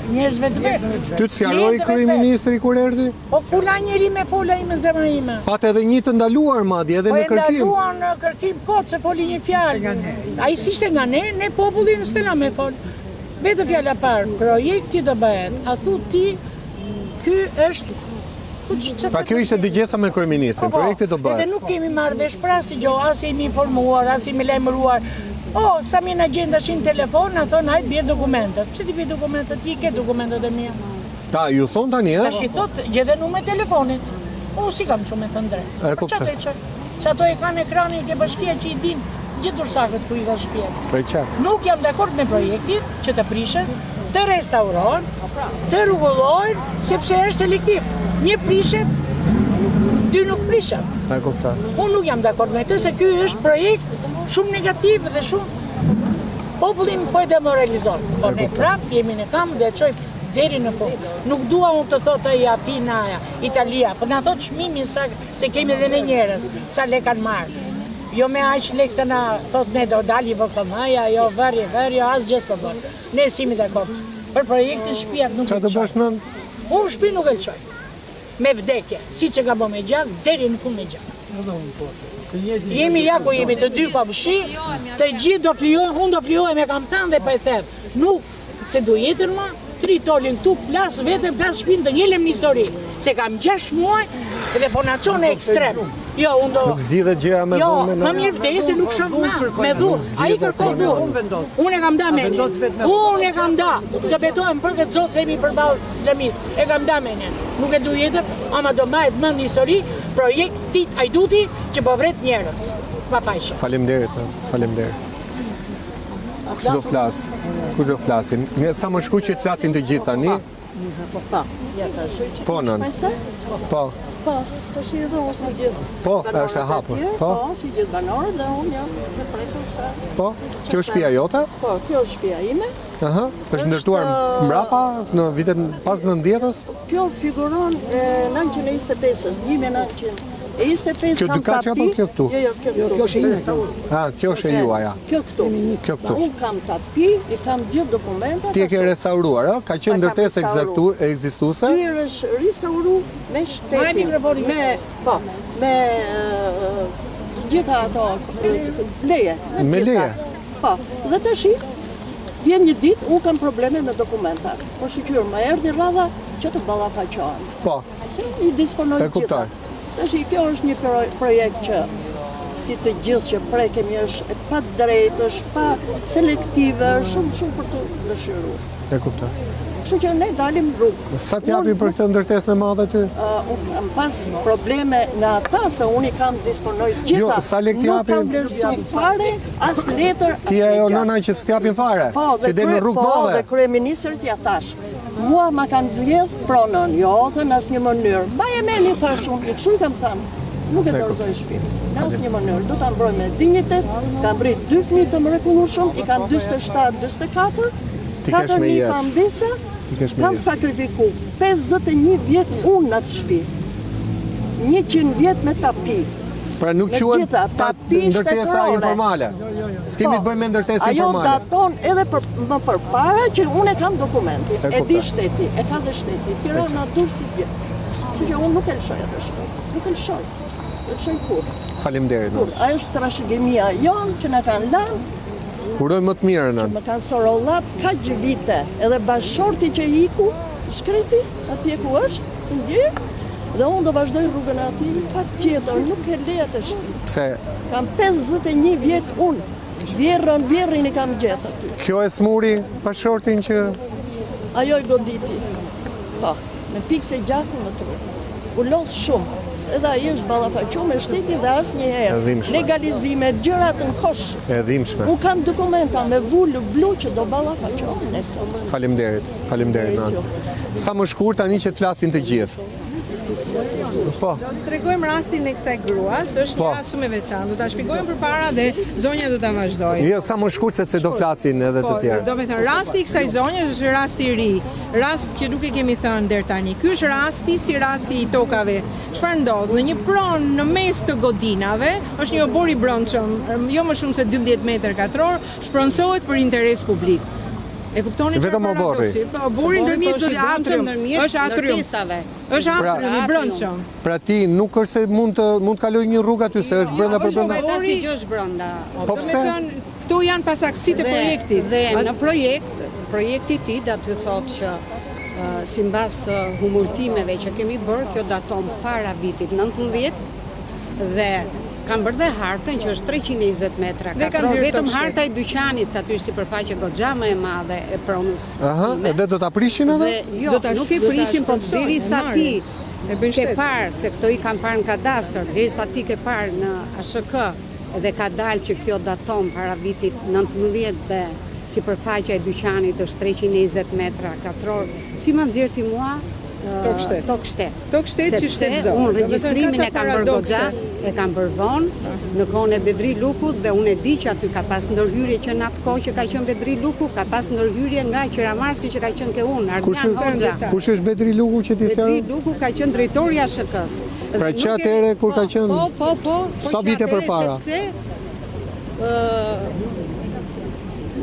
njerëzve të vetë. Ty të sjaroj kryeministri kur erdhi? Po kula njeri me fola ime zemra ime. Pat edhe një të ndaluar madje edhe në kërkim. Po e ndaluar në kërkim kot se foli një fjalë. Ai s'ishte nga ne popullin s'tela me fol. Vetë fjala parë, projekti do bëhet. A thu ti ky është pra kjo ishte dëgjesa me kryeministrin, projekti do bëhet. Edhe nuk kemi marrë vesh pra si gjo, as jemi informuar, as jemi lajmëruar. Sa mi në gjenda në telefon, na thonë hajtë bjerë dokumentet. Pse ti bjerë dokumentet, ti ke dokumentet e mia. Ta, ju thonë tani, Ta shi thot, gjedhen me telefonit. Unë si kam që me thënë drejt. Po qatë e qërë? Që ato e kanë ekranin ke bashkia që i din gjithë Dursakët ku i ka shpjetë. Nuk jam dakord me projektin që të prishen, të restaurohen, të rrugullohen, sepse është selektiv. Një prishet, dy nuk prishen. Unë nuk jam dakord me të se ky është projekt shumë negativ dhe shumë popullin po e demoralizon. Po ne prap jemi në kam dhe qojmë deri në fund. Nuk dua unë të thotë ai Atina, Italia, po na thotë çmimin se kemi edhe ne njerëz, sa lek kanë marrë. Jo me aq lek se na thotë ne do dali VKM-ja, jo vërri, asgjë s'po bën. Ne simi dakord. Për projektin shtëpiat nuk e çfarë do bësh nën? Unë shtëpi nuk e lçoj. Me vdekje, siç e ka bën me gjak, deri në fund me gjak. Jemi ja ku jemi të dy pamshi, të gjithë do flijojnë, unë do flijohem e kam thënë dhe pa e them. Nuk se do jetën më, 3 tolin këtu, plas vetëm, plas shpinë të njëlem një histori. Se kam 6 muaj dhe po na çon në ekstrem. Jo, unë do... Nuk zgjidhet gjëja me dhunë. Jo, më mirë vdesë nuk shoh me dhunë. Ai kërkon dhunë. Unë e kam da me një. Unë e kam da. Të betohem për këtë zotë se jemi përballë xhamis. E kam da me një. Nuk e du jetër, ama do mbahet mend histori, projektit Ajduti që po vret njerëz. Pa fajshë. Faleminderit. Kush do flasin? Sa më shku që të flasin të gjithë tani? Po, nën. Po, të shi edhe ose gjithë. Po, është e hapur. Po, si gjithë banorët dhe unë jam me prekur sa. Po, kjo është shtëpia jote? Po, kjo është shtëpia ime. Është ndërtuar mbrapa në vitet pas 90-s? Kjo figuron 1925-s, 1925. Kjo Dukaçi apo kjo këtu? Jo, kjo është ime. Kjo është e juaja. Kjo këtu. Unë kam tapi, i kam gjithë dokumentat. Ti e ke restauruar, ka qenë ndërtesë ekzistuese? Ky është restauruar me shtetin. Me gjitha ato leje. Me leje? Po, dhe të shi, vjen një ditë, unë kam probleme me dokumentat. Po shqyr, më erdhi radha që të ballafaqohen. Po. I disponoj gjitha. Kjo është një projekt që si të gjithë që prekemi është pa drejtë, është pa selektive, shumë për të dëshiruar. E kuptoj. Kështu që ne dalim rrugë. Sa t'japin për këtë ndërtesë në madhe ty? Unë kam pas probleme në ata, se unë i kam disponoj gjitha. Jo, sa lek t'japin? Nuk kam vlerësuar fare, as letër, as ti ajo nëna që s't'japin fare? Që del në rrugë madhe? Po, dhe kryeministrit ja thash. Mua ma kanë vjedh pronën, jo, thënë asë një mënyrë. Ma e meni, thash unë, i këshu i kam thënë, nuk e dorëzoj shpirë. Në asë një mënyrë, do të mbroj me dignitet, kam brit 2 fëmijë të mrekullueshëm, i kam 27, 24, 4 një famdisa, kam sakrifiku 51 vjet unë në të shpi, 100 vjet me tapi. Pra nuk quhet ndërtesa informale. S'kemi të bëjmë me ndërtesë informale. Ajo daton edhe më përpara që unë e kam dokumentin. E di shteti, e ka dhe shteti. Tirana Durrësi gjithë. Kështu që unë nuk e lëshoj atë shtëpi. Nuk e lëshoj. E lëshoj kur. Faleminderit. Ajo është trashëgimia jonë që na kanë lënë. Uroj më të mirën. Më kanë sorollat kaq vite. Edhe bashorti që iku, shkreti, atje ku është, ndjer. Dhe unë do vazhdoj rrugën ati, pa tjetër, nuk e lejet e shpi. Pse? Kam 51 vjet unë, vjerën i kam gjetë aty. Kjo e smuri bashortin që... Ajo i goditi, pa, me pikse gjaku në trupë. U lodhë shumë, edhe ajo është ballafaqu me shteti dhe asë një herë. Legalizime, gjërat në kosh. E dhimshme. Unë kam dokumenta me vullë blu që do ballafaqohen nesër. Faleminderit. Sa më shkurt tani që të flasin të gjithë. Po. Do të tregojmë rastin e kësaj gruas, është Po. një rast shumë i veçantë. Do ta shpjegojmë përpara dhe zonja do ta vazhdojë. Jo, sa më shkurt sepse do flasin edhe të tjerë. Do me thënë, rasti i kësaj zonjës është rasti i ri, rast që nuk e kemi thënë deri tani. Ky është rasti si rasti i tokave. Çfarë ndodh? Në një pronë në mes të godinave, është një obor i brendshëm, jo më shumë se 12 metër katror, shpronsohet për interes publik. E kuptoni çfarë Vetëm oborri. paradoksi? Po obori ndërmjet të atrium, është atrium. Është atrium i brendshëm. Pra ti nuk është se mund të kaloj një rrugë aty se është brenda për brenda. Obori Si gjë është brenda. Po do me pse? thënë, këto janë pasaksitë e projektit. Dhe në projekti i tij aty thotë që simbas humultimeve që kemi bërë, kjo daton para vitit 19 dhe kanë bërë dhe hartën që është 320 metra katror, vetëm harta e dyqanit, sa aty është sipërfaqe goxha më e madhe e pronës. Aha, edhe do ta prishin edhe? Dhe jo, nuk e prishin, po derisa ti E bën ke shtet. parë, se këto i kanë parë në kadastër, derisa ti ke parë në ASHK dhe ka dalë që kjo daton para vitit 19 dhe sipërfaqja e dyqanit është 320 metra katror, si ma nxjerr ti mua Tok shtet. Tok shtet që shtetëzon. Unë regjistrimin e kam bërë goxha, e kam bërë vonë në kohën e Bedri Lukut dhe unë e di që aty ka pas ndërhyrje që në atë kohë që ka qenë Bedri Luku, ka pas ndërhyrje nga Qiramarsi që ka qenë ke unë, Ardian Hoxha. Kush është Bedri Luku që ti Bedri sjell? Luku ka qenë drejtori i ASHK-s. Pra që atëherë kur ka qenë? Po. Sa vite përpara? Sepse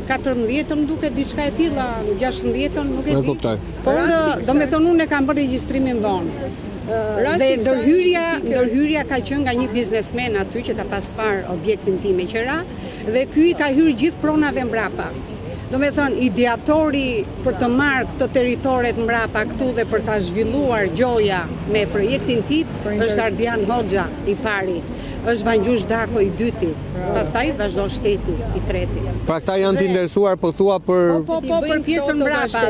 14 më duket diçka e tilla, 16 nuk e di. kuptoj. Por do me thonë unë e kam bërë regjistrimin vonë. Dhe ndërhyrja ka qenë nga një biznesmen aty që ka pas parë objektin tim me qera dhe ky i ka hyrë gjithë pronave mbrapa. Do me thonë, ideatori për të marrë këto teritoret mbrapa këtu dhe për ta zhvilluar gjoja me projektin tip është Ardian Hoxha i pari, është Vangjush Dako i dyti, pastaj vazhdo Shteti i treti. Pra këta janë të interesuar po thua për Po, për pjesën mbrapa.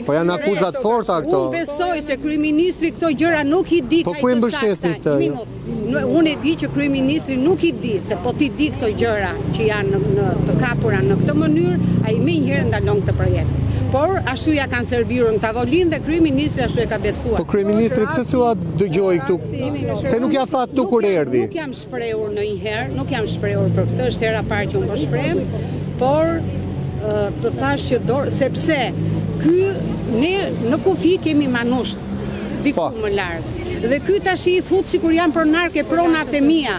Po janë akuzat forta këto. Unë besoj se kryeministri këto gjëra nuk i di. Po ku i mbështesni këtë? Unë e di që kryeministri nuk i di, se po ti di këto gjëra që janë në të kapura në këtë mënyrë, ai më njëherë ndalon këtë projekt. Por ashtu ja kanë servirur në tavolinë dhe kryeministri ashtu e ka besuar. Po kryeministri pse s'ua dëgjoi këtu? Se nuk ja tha tu kur erdhi. Nuk jam shprehur ndonjëherë, nuk jam shprehur për këtë, është hera parë që unë po shpreh, por të thash që sepse ky ne në kufi kemi manusht diku më larg. Dhe ky tash i fut sikur janë pronar ke pronat e mia.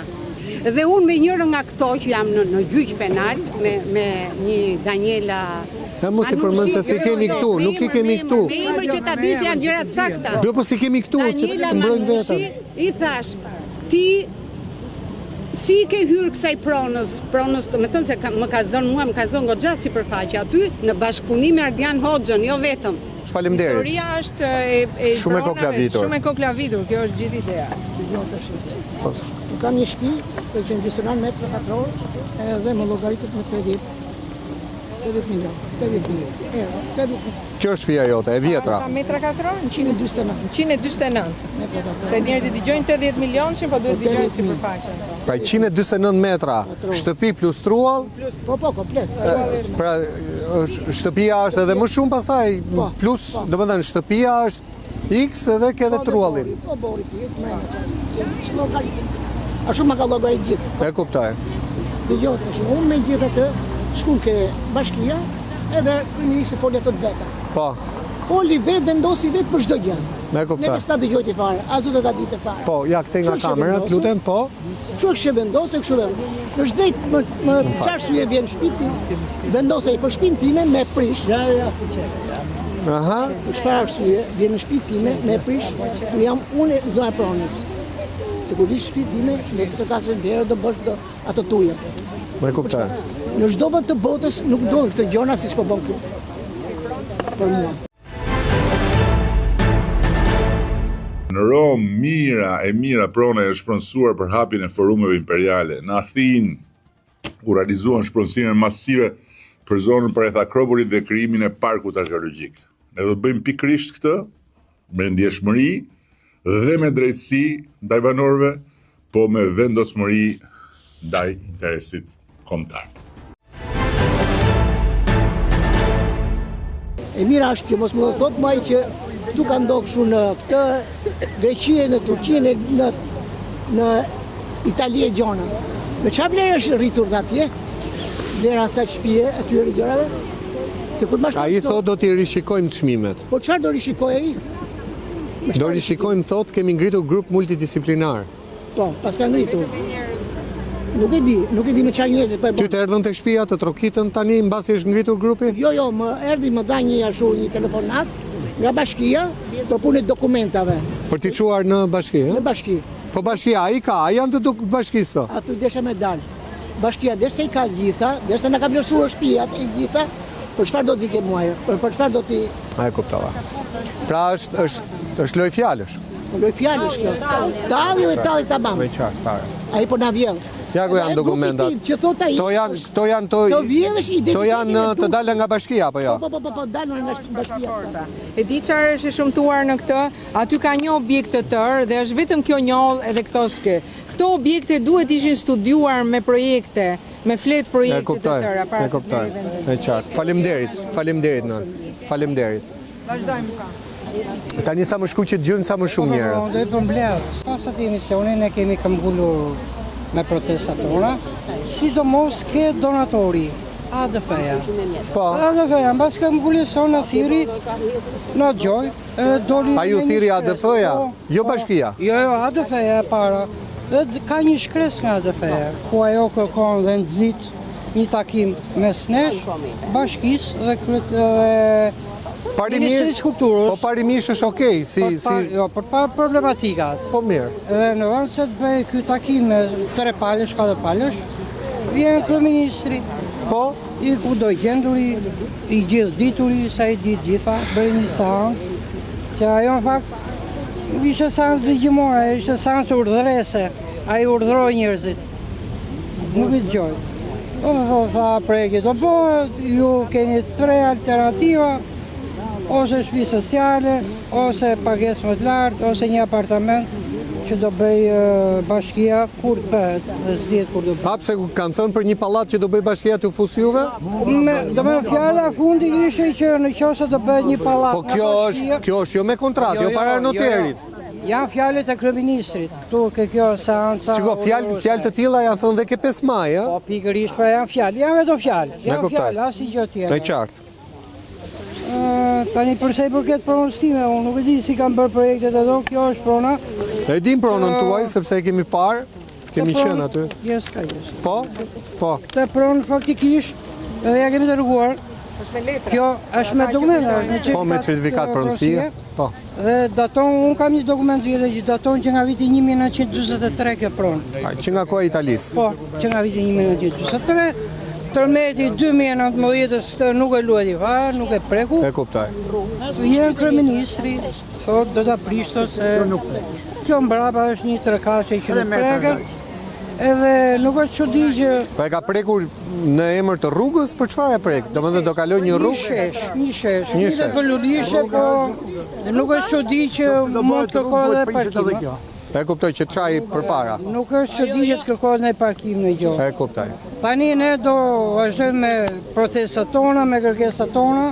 Dhe unë me njërë nga këto që jam në gjyq penal me një Daniela. Mos i përmend se si kemi këtu, nuk i kemi këtu. Me emër që ta di se janë gjërat sakta. Jo, po si kemi këtu, që të mbrojnë vetën. I thash, ti si ke hyrë kësaj pronës, do me thënë se më ka zënë goxha sipërfaqe aty në bashkëpunim me Ardian Hoxhën, jo vetëm. Faleminderit. Historia është shumë e koklavitur. Shumë e koklavitur, kjo është gjithë ideja. Kam një shtëpi për 29 metra katror edhe më llogaritet me 80 milion. Kjo është shtëpia jote, e vjetra. Sa metra katror? 149. 149. Se njerëzit dëgjojnë 80 milionë, po duhet dëgjojnë sipërfaqen. Pra 149 metra, shtëpi plus truall. Po, komplet. Pra shtëpia është edhe më shumë pastaj, plus, domethënë shtëpia është X edhe ke edhe truallin. Po bori pjesë më ashtu më ka llogarit gjithë. E kuptoj. Dëgjoj, unë me gjithë atë shkull ke bashkia edhe kryeministri foli ato të veta. Po. Foli vetë, vendosi vetë për çdo gjë. Me kuptoj. Ne s'ta dëgjoj ti fare, as do të ta ditë fare. Po, ja këtej nga kamerat, lutem, po. Kështu që vendose, kështu vjen. Është drejt më çarsye vjen shtëpi, vendosej për shtëpinë time me prish. Ja. Aha. Për çfarë arsye vjen në shtëpinë time me prish? Unë zona pronës. Sigurisht shtëpi time me këtë kasën dera do bësh ato tuja. Me kuptoj. Në çdo vend të botës nuk duan këtë gjëra siç po bën këtu. Për mua. Në Rom, mira prona e shpronësuar për hapjen e forumeve imperiale. Në Athinë u realizuan shpronësime masive për zonën përreth Akropolit dhe krijimin e parkut arkeologjik. Ne do të bëjmë pikërisht këtë me ndjeshmëri dhe me drejtësi ndaj banorëve, po me vendosmëri ndaj interesit kombëtar. E mira është që mos më thot muaj që këtu ka ndodhur në këtë Greqie, në Turqi, në Itali e gjona. Me çfarë vlerë është rritur nga atje? Vlera asaj shtëpie, atyre gjërave? Ai thot do t'i rishikojmë çmimet. Po çfarë do rishikoj ai? Do rishikojmë thot kemi ngritur grup multidisiplinar. Po, pas ka ngritur. Nuk e di me çfarë njerëz po e bën. Ty të erdhën tek shtëpia të trokitën tani mbasi është ngritur grupi? Jo, më dha një telefonat nga bashkia për punën e dokumentave. Për t'i çuar në bashki, Në bashki. Po bashkia ai ka, ai janë të bashkisë to. Aty desha me dal. Bashkia derisa i ka gjitha, derisa na ka vlerësuar shtëpiat e gjitha, për çfarë do të vike muaj? Për çfarë do t'i... A e kuptova. Pra është loj fjalësh. Loj fjalësh kjo. Talli dhe talli tamam. Me qartë fare. Ai po na vjell. Ja ku janë dokumentat. Që thot ai. Këto janë to janë të dalë nga bashkia apo jo? Po, dalën nga bashkia. E di çfarë është e shëmtuar në këtë, aty ka një objekt të tërë dhe është vetëm kjo njoll edhe këto s'ke. Këto objekte duhet ishin studiuar me projekte, me flet projekte të tëra para se të kuptoj. E qartë. Faleminderit nën. Faleminderit. Vazhdojmë ka. Tani sa më shkuqet gjym sa më shumë njerëz. Do të mbledh. Pas atij misioni ne kemi këmbgulur me protestat tona, sidomos ke donatori, ADF-ja. Po. ADF-ja, mbas ka mbulison në thiri, në gjoj, doli... Pa ju thiri ADF-ja, jo bashkia? Jo, ADF-ja e para. Dhe ka një shkres nga ADF-ja, ku ajo kërkon dhe nxit një takim mes nesh, bashkis dhe Ministrisë Kulturës. Po parimisht është okej, Jo, për problematikat. Po mirë. Edhe në vend se të bëj ky takim me 3 palësh, 4 palësh, vjen kryeministri. Po? I kudo gjenduri, i gjithë dituri, sa i ditë gjitha, bëri një seancë, që ajo në fakt nuk ishte seancë dëgjimore, ishte seancë urdhërese. Ai urdhëroi njerëzit. Nuk i dëgjoj. Tha projekti do bëhet, ju keni 3 alternativa, ose shtëpi sociale, ose pagesë më të lartë, ose një apartament që do bëj bashkia kur të bëhet, dhe s'dihet kur do bëhet. Hapse kanë thënë për një pallat që do bëj bashkia të fus juve? Do me fjala fundi ishte që në qoftë do bëhet një pallat. Po kjo është jo me kontratë, jo para noterit. Janë fjalët e kryeministrit. Ktu ke kjo seanca. Shiko, fjalë të tilla janë thënë dhe ke 5 maj, ë? Po pikërisht pra janë fjalë, janë vetëm fjalë. Janë fjalë, asnjë gjë tjetër. Në qartë. Tani përse i përket pronës time, unë nuk e di si kam bërë projektet e do, kjo është prona. E dim pronën tuaj, sepse e kemi parë, kemi qenë aty. Jes. Po? Këtë pronë faktikisht, edhe ja kemi të rëguar. Kjo është me dokument. Po, me certifikat pronësie. Po. Dhe daton, unë kam një dokument vjetë që daton që nga viti 1943 kjo pronë. Që nga koha Italisë? Po, që nga viti 1943. Tërmeti 2019 këtë nuk e lueti fare, nuk e preku. E kuptoj. Vjen kryeministri, thot do ta prishtot se kjo mbrapa është një trekaqe që nuk preken. Edhe nuk është çudi që... Po e ka prekur në emër të rrugës, për çfarë e prek? Domethënë do kaloj një rrugë? Një shesh. Një pëllulishe, po nuk është çudi që mund të kërkohet edhe parkim. E kuptoj që çaj përpara. Nuk është çudi që të kërkohet në parkim në gjë. E kuptoj. Tani ne do vazhdojmë me protestat tona, me kërkesat tona.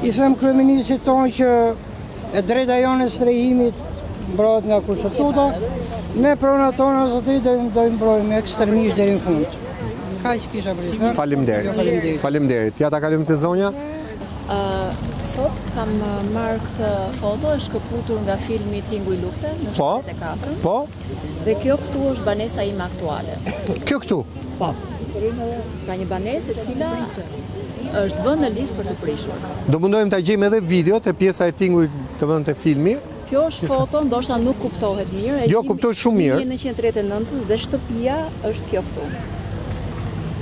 I them kryeministrit tonë që e drejta jone e strehimit mbrohet nga kushtetuta. Ne pronat tona zotëri do i mbrojmë ekstremisht deri në fund. Kaq kisha për të thënë. Faleminderit. Ja ta kalojmë te zonja. Sot kam marrë këtë foto, është shkëputur nga filmi Tingu i Lufte në 74. Po. Dhe kjo këtu është banesa ime aktuale. Kjo këtu? Po. Pra një banesë e cila është vënë në listë për të prishur. Do mundojmë ta gjejmë edhe videot e pjesa e Tingujt të vënë te filmi. Kjo është foto, ndoshta nuk kuptohet mirë. Jo, kuptohet shumë mirë. 1939 dhe shtëpia është kjo këtu.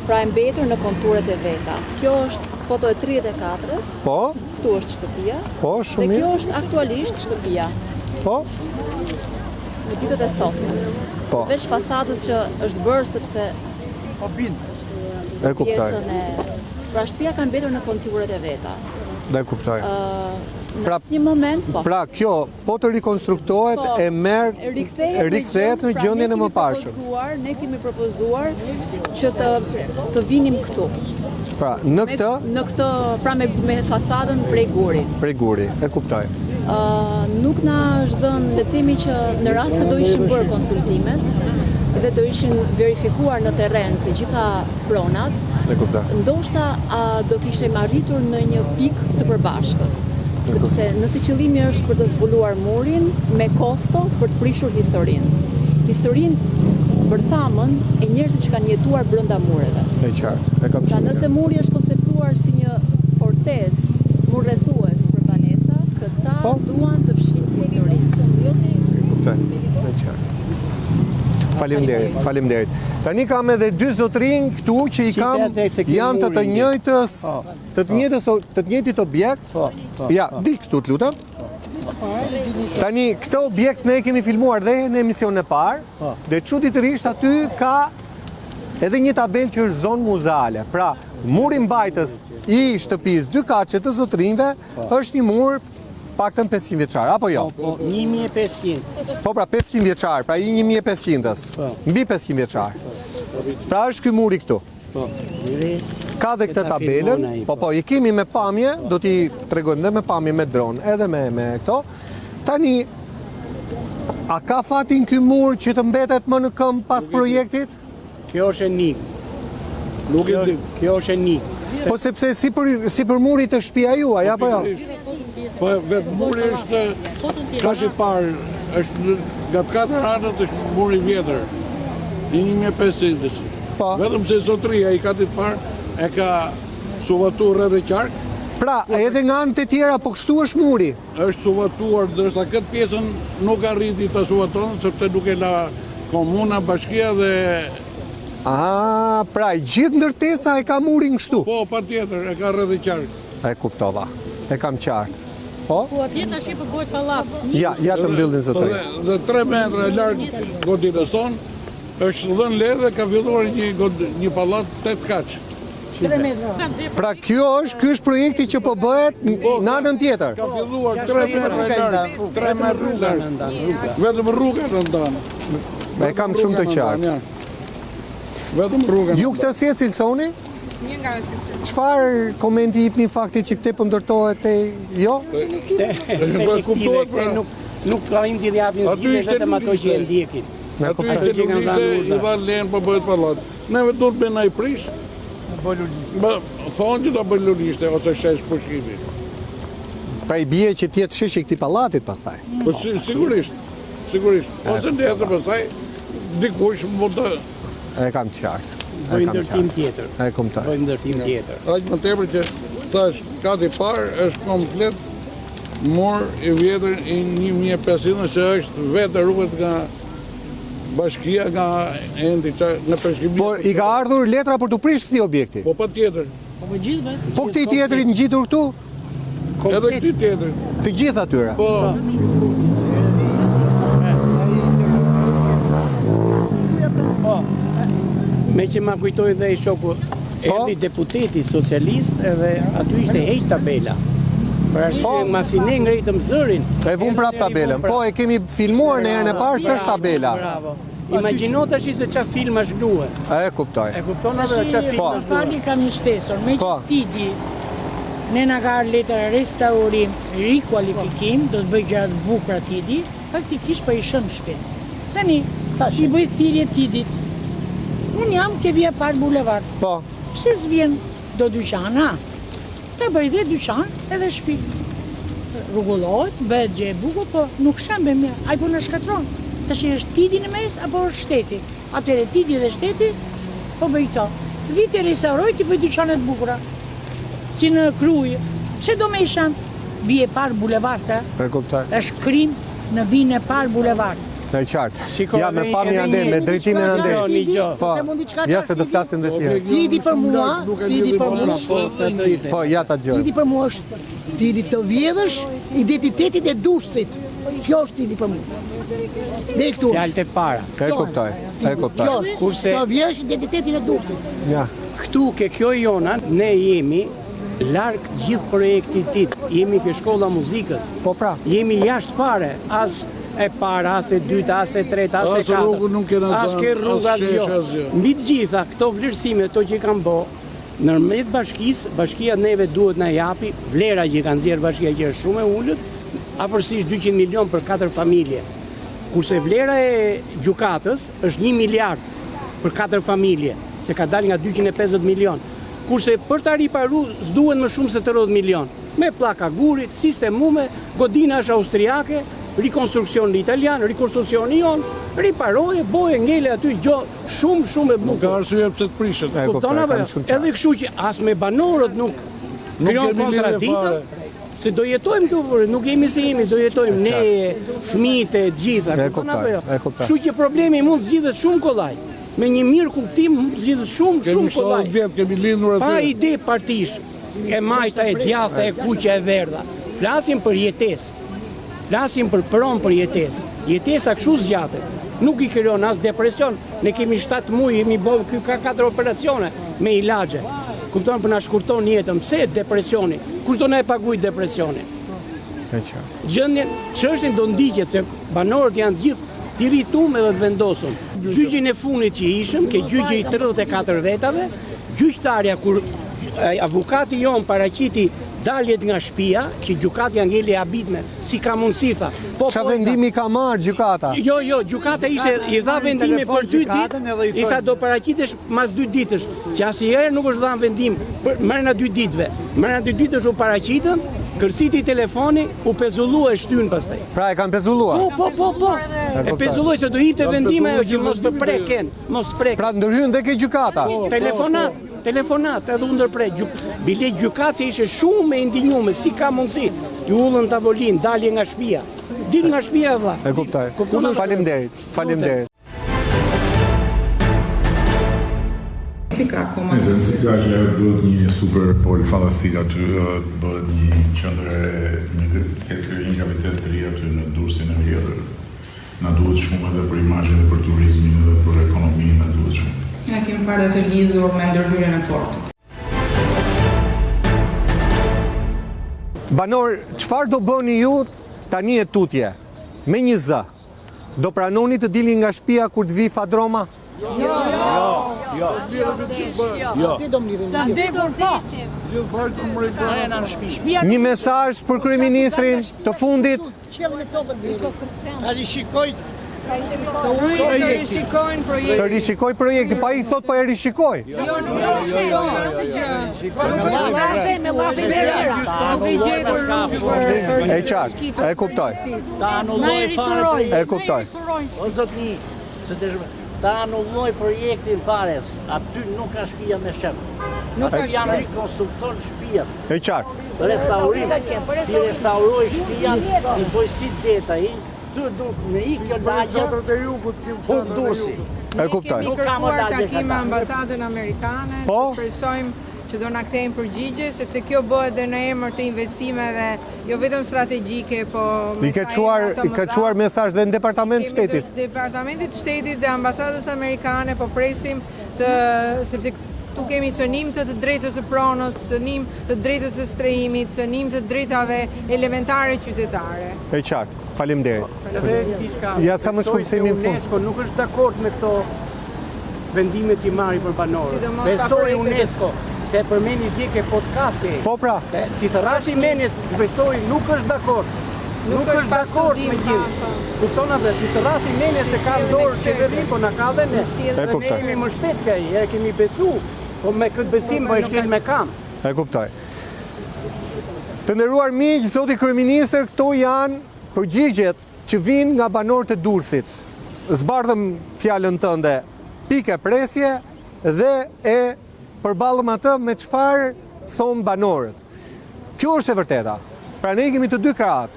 Pra e mbetur në konturet e veta. Kjo është foto e 34-s. Po. Këtu është shtëpia. Po, shumë mirë. Dhe kjo është aktualisht shtëpia. Po. Në ditët e sotme. Po. Veç fasadës që është bërë sepse e kuptoj. Pra shtëpia ka mbetur në konturet e veta. Dhe kuptoj. Në një moment, po. Pra kjo, po të rikonstruktohet, e merë, rikthehet në gjendjen e mëparshme. Ne kemi propozuar që të vinim këtu. Pra, në këtë, pra me fasadën prej guri. Prej guri, e kuptoj. nuk na është dhënë, le të themi që në rast se do ishin bërë konsultimet dhe do ishin verifikuar në terren të gjitha pronat, ndoshta do kishim arritur në një pikë të përbashkët. Sepse nëse qëllimi është për të zbuluar murin me kosto për të prishur historinë. Historinë bërthamën e njerëzve që kanë jetuar brenda mureve. E qartë, e kam shumë. Nëse muri është konceptuar si një fortesë murrëthues për banesa, këta duan të fshin historinë. Kuptoj, e qartë. Faleminderit. Tani kam edhe dy zotrinj këtu që i kam janë të njëjtit objekt. Ja, di këtu të lutem. Tani këtë objekt ne kemi filmuar dhe në emisionin e parë, dhe çuditërisht aty ka edhe një tabelë që është zonë muzeale. Pra, muri mbajtës i shtëpisë dy kaçe të zotrinjve është një mur paktën 500 vjeçar, apo jo? Po, 1500. Po pra 500 vjeçar, pra i 1500-ës. Mbi 500 vjeçar. Pra është ky muri këtu. Po. Ka dhe këtë tabelën, po, i kemi me pamje, do t'i tregojmë dhe me pamje me dron, edhe me këto. Tani, a ka fatin ky mur që të mbetet më në këmbë pas projektit? Kjo është enigmë. Nuk e di. Kjo është enigmë. Po sepse si për murit të shtëpia juaj, apo jo? Po vetë muri është kashi parë, është nga 4 anët është muri vjetër, i 1500-ës. Vetëm se zotria i katit parë e ka suvatuar edhe qark. Pra, edhe nga anët e tjera, po kështu është muri? Është suvatuar, dërsa këtë pjesën nuk arriti të suvatonë, sepse nuk e la komuna, bashkia dhe... Pra, gjithë ndërtesa e ka murin kështu? Po, pa tjetër, e ka rredhe qark. E kuptova, e kam qartë. Po? Po, atje tash po bëhet pallat. Ja të mbyllin zotëri. Dhe 3 metra larg godinës tonë, është dhënë le dhe ka filluar një pallat 8 kaç. 3 metra. Pra ky është projekti që po bëhet në anën tjetër. Ka filluar 3 metra larg, 3 metra larg. Vetëm rruga në ndan. E kam shumë të qartë. Vetëm rruga. Ju këtë si e cilësoni? Një nga cilësoni. Çfarë komenti jepni faktit që këte po ndërtohet e jo? Selektive, nuk ka indi dhe japin zgjidhje vetëm ato që e ndjekin. Aty ishte lulizë, i dha lenë po bëhet pallat. Neve do të bëjnë ai prish. Bëj lulizë. Thonë që do bëj lulizë ose shesh pushimi. Pra i bie që tjetë sheshi këtij pallatit pastaj. Po sigurisht. Ose ndërsa pastaj dikush mund të e kam qartë. Bëjnë ndërtim tjetër. E kuptoj. Bëjnë ndërtim tjetër. Aq më tepër që thash, kati parë është komplet mur i vjetër i 1500 që është vetë rrugët nga bashkia, nga endi, nga trashëgimit. Por i ka ardhur letra për të prish këtij objekti? Po patjetër. Po të gjithë. Po këtij tjetri ngjitur këtu? Edhe këtij tjetër. Të gjithë atyre. Po. Me që ma kujtoj dhe i shoku, erdi deputeti socialist edhe aty ishte heq tabela. Për arsye masi ne ngritëm zërin. E vum prap tabelën. Po e kemi filmuar në herën e parë s'është tabela. Imagjino tash se çfarë film është luhet. E kuptoj. E kupton edhe çfarë film është luhet. Tani kam një shtesor, me që ti di, ne na ka letër restaurim, rikualifikim, do të bëj gjëra të bukura ti di, faktikisht po i shëm shpejt. Tani, i bëj thirrje Tidit. Unë jam ke via parë bulevard. Po. Pse s'vjen do dyqana? Të bëj dhe dyqan edhe shtëpi. Rrugullohet, bëhet gjë e bukur, po nuk shembe me. Ai po na shkatron. Tash është Tidi në mes apo është shteti? Atëre Tidi dhe shteti po bëj këto. Vite restauroj ti bëj dyqane të bukura. Si në Krujë. Pse do më ishan vije parë bulevard? E kuptoj. Është krim në vinë e parë bulevard. Në qartë. Ja, me pamje ande, me drejtimin ande. Po, ja se do flasin dhe tjerë. Tidi për mua, po, ja ta gjoj. Tidi për mua është tidi të vjedhësh, identitetit e Durrësit. Kjo është tidi për mua. Dhe këtu. Fjalët e para. E kuptoj. Kurse të vjedhësh identitetin e Durrësit. Ja. Këtu ke kjo jona, ne jemi larg gjithë projektit tit. Jemi ke shkolla muzikës. Po pra. Jemi jashtë fare, as e para, as e dyta, as e treta, as e katërt. As ke rrugë as jo. Mbi të gjitha këto vlerësime to që kanë bë, nërmjet bashkia neve duhet na japi vlera që kanë nxjerr bashkia që është shumë e ulët, afërsisht 200 milion për 4 familje. Kurse vlera e gjykatës është 1 miliard për 4 familje, se ka dalë nga 250 milion. Kurse për ta riparu s'duhen më shumë se 80 milion. Me pllaka gurit, sistemume, godina është austriake, rikonstruksion italian, rikonstruksion jon, riparoje, boje, ngele aty gjë shumë e bukur. Nuk ka arsye pse të prishet. Edhe kështu që as me banorët nuk krijon kontradiktë, se do jetojmë këtu, nuk jemi se jemi, do jetojmë ne, fëmijët e gjitha. Kështu që problemi mund të zgjidhet shumë kollaj. Me një mirë kuptim mund të zgjidhet shumë kollaj. Kemi lindur aty. Pa ide partish, e majta, e djathta, e kuqe, e verdha. Flasim për jetesë. Flasim për pronë për jetesë. Jetesa kështu zgjatet. Nuk i krijon as depresion. Ne kemi 7 muaj, jemi bërë ky ka 4 operacione me ilaçe. Kupton, për na shkurton jetën. Pse depresioni? Kush do na e paguaj depresionin? Çështën do ndiqet se banorët janë gjithë të irrituar edhe të vendosur. Gjyqin e fundit që ishëm, ke gjyqi i 34 vetave, gjyqtarja kur avukati jon paraqiti daljet nga shtëpia, që gjykatja ngeli habitme, si ka mundësi tha. Qa vendimi ka marrë gjykata? Jo, gjykata i dha vendime për 2 ditë, i tha do paraqitesh mas 2 ditësh, që asnjëherë nuk është dhënë vendim për mërna 2 ditëve. Mërna 2 ditësh u paraqitën, kërciti telefoni, u pezullua e shtyn pastaj. Pra e kanë pezulluar? Po. E pezulluaj se do hipte vendime ajo që mos të preken, mos të prek. Pra ndërhyn dhe ke gjykata? Telefonat edhe u ndërprej. Bile gjykatës ishte shumë me indinjume, si ka mundësi. Ju ullën tavolin, dalje nga shtëpia. Dil nga shtëpia vlla. E kuptoj. Faleminderit. Si ka që duhet një super pol fantastik aty, bëhet një qendër një kapital të ri aty në Durrësin e Vjetër. Na duhet shumë edhe për imazhin dhe për turizmin dhe për ekonominë, na duhet shumë. Ne kemi parë të lidhur me ndërhyrjen e portit. Banor, çfarë do bëni ju tani e tutje? Me një zë. Do pranoni të dilni nga shtëpia kur të vi fadroma? Jo. Një mesazh për kryeministrin të fundit. Ta rishikoj Të rishikoj projekti, pa i thot po e rishikoj. Jo, nuk i gjetur rrugë për... E qartë, e kuptoj. E kuptoj. O zotni, ta anulloj projektin fare, aty nuk ka shtëpia me shem. Janë rikonstruktor shtëpia. E qartë. Restaurim, ti restauroj shtëpia, ti bëj si deta i, në ikë lagja, huk Durrësi. E kuptoj. Kemi kërkuar takim me ambasadën amerikane, presojmë që do na kthejnë përgjigje, sepse kjo bëhet dhe në emër të investimeve, jo vetëm strategjike, po... I ka quar mesazh dhe në Departamentin Shtetit? Departamentit Shtetit dhe ambasadës amerikane, po presim të... sepse tu kemi cënim të drejtës së pronës, cënim të drejtës së strehimit, cënim të drejtave elementare qytetare. E qartë, faleminderit. Ja sa më shkurtësimi në fund. UNESCO nuk është dakord me këto vendimet që marri për banorët. Besoj UNESCO, se përmeni dje ke podcasti. Po pra. Ti të rrasi menes, besoj nuk është dakord. Nuk është dakord me gjithë. Kupton atë, ti të rrasi menes se ka dorë qeverin, po na ka dhe ne. Ne jemi më shtet ka i, e kemi besu. Po me këtë besim po e shkel me kam. E kuptoj. Të nderuar miq, zoti kryeministër, këto janë përgjigjet që vijnë nga banorët e Durrësit. Zbardhëm fjalën tënde, pikë presje dhe e përballëm atë me çfarë thon banorët. Kjo është e vërteta. Pra ne kemi të dy krahat.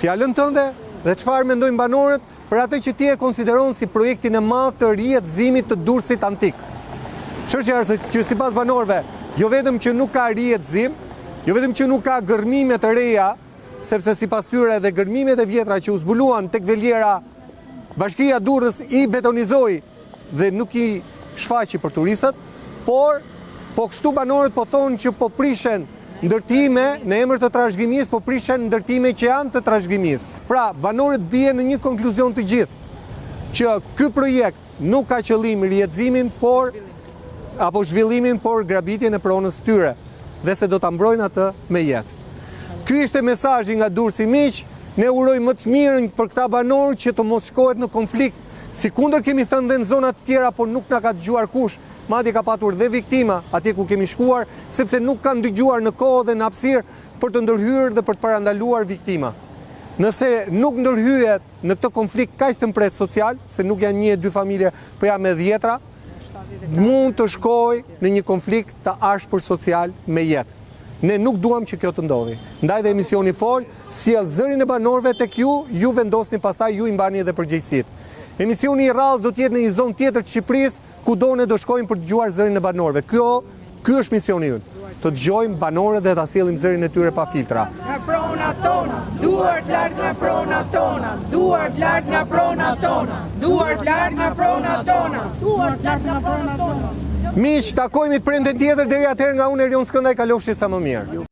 Fjalën tënde dhe çfarë mendojnë banorët për atë që ti e konsideron si projektin e madh të rihetëzimit të Durrësit antik. Çështja është që sipas banorëve, jo vetëm që nuk ka rihetëzim, jo vetëm që nuk ka gërmime të reja, sepse sipas tyre edhe gërmimet e vjetra që u zbuluan tek Veliera, Bashkia Durrës i betonizoi dhe nuk i shfaqi për turistët, por po kështu banorët po thonë që po prishen ndërtime në emër të trashëgimisë, po prishen ndërtime që janë të trashëgimisë. Pra, banorët bien në një konkluzion të gjithë, që ky projekt nuk ka qëllim rihetëzimin, apo zhvillimin, por grabitjen e pronës tyre, dhe se do ta mbrojnë atë me jetë. Ky ishte mesazhi nga Durrësi miq, ne uroj më të mirën për këta banorë që të mos shkohet në konflikt. Si kundër kemi thënë dhe në zonat tjera, por nuk na ka dëgjuar kush. Madje ka patur dhe viktima atje ku kemi shkuar, sepse nuk kanë dëgjuar në kohë dhe në hapësirë për të ndërhyrë dhe për të parandaluar viktima. Nëse nuk ndërhyjet në këtë konflikt kaq thëmpret social, se nuk janë 1-2 familje, po janë me 10, mund të shkojë në një konflikt të ashpër social me jetë. Ne nuk duam që kjo të ndodhi. Ndaj dhe emisioni fol, sjell zërin e banorëve tek ju vendosni pastaj, ju i mbani edhe përgjegjësitë. Emisioni i radhës do të jetë në një zonë tjetër të Shqipërisë, kudo ne do shkojmë për të dëgjuar zërin e banorëve. Ky është misioni ynë. Të dëgjojmë banorët dhe ta sjellim zërin e tyre pa filtra. Nga pronat tona, duart lart nga pronat tona, duart lart nga pronat tona, duart lart nga pronat tona, duart lart nga pronat tona. Miq, takojmë të premten tjetër, deri atëherë nga unë Erion Skëndaj, kalofshi sa më mirë.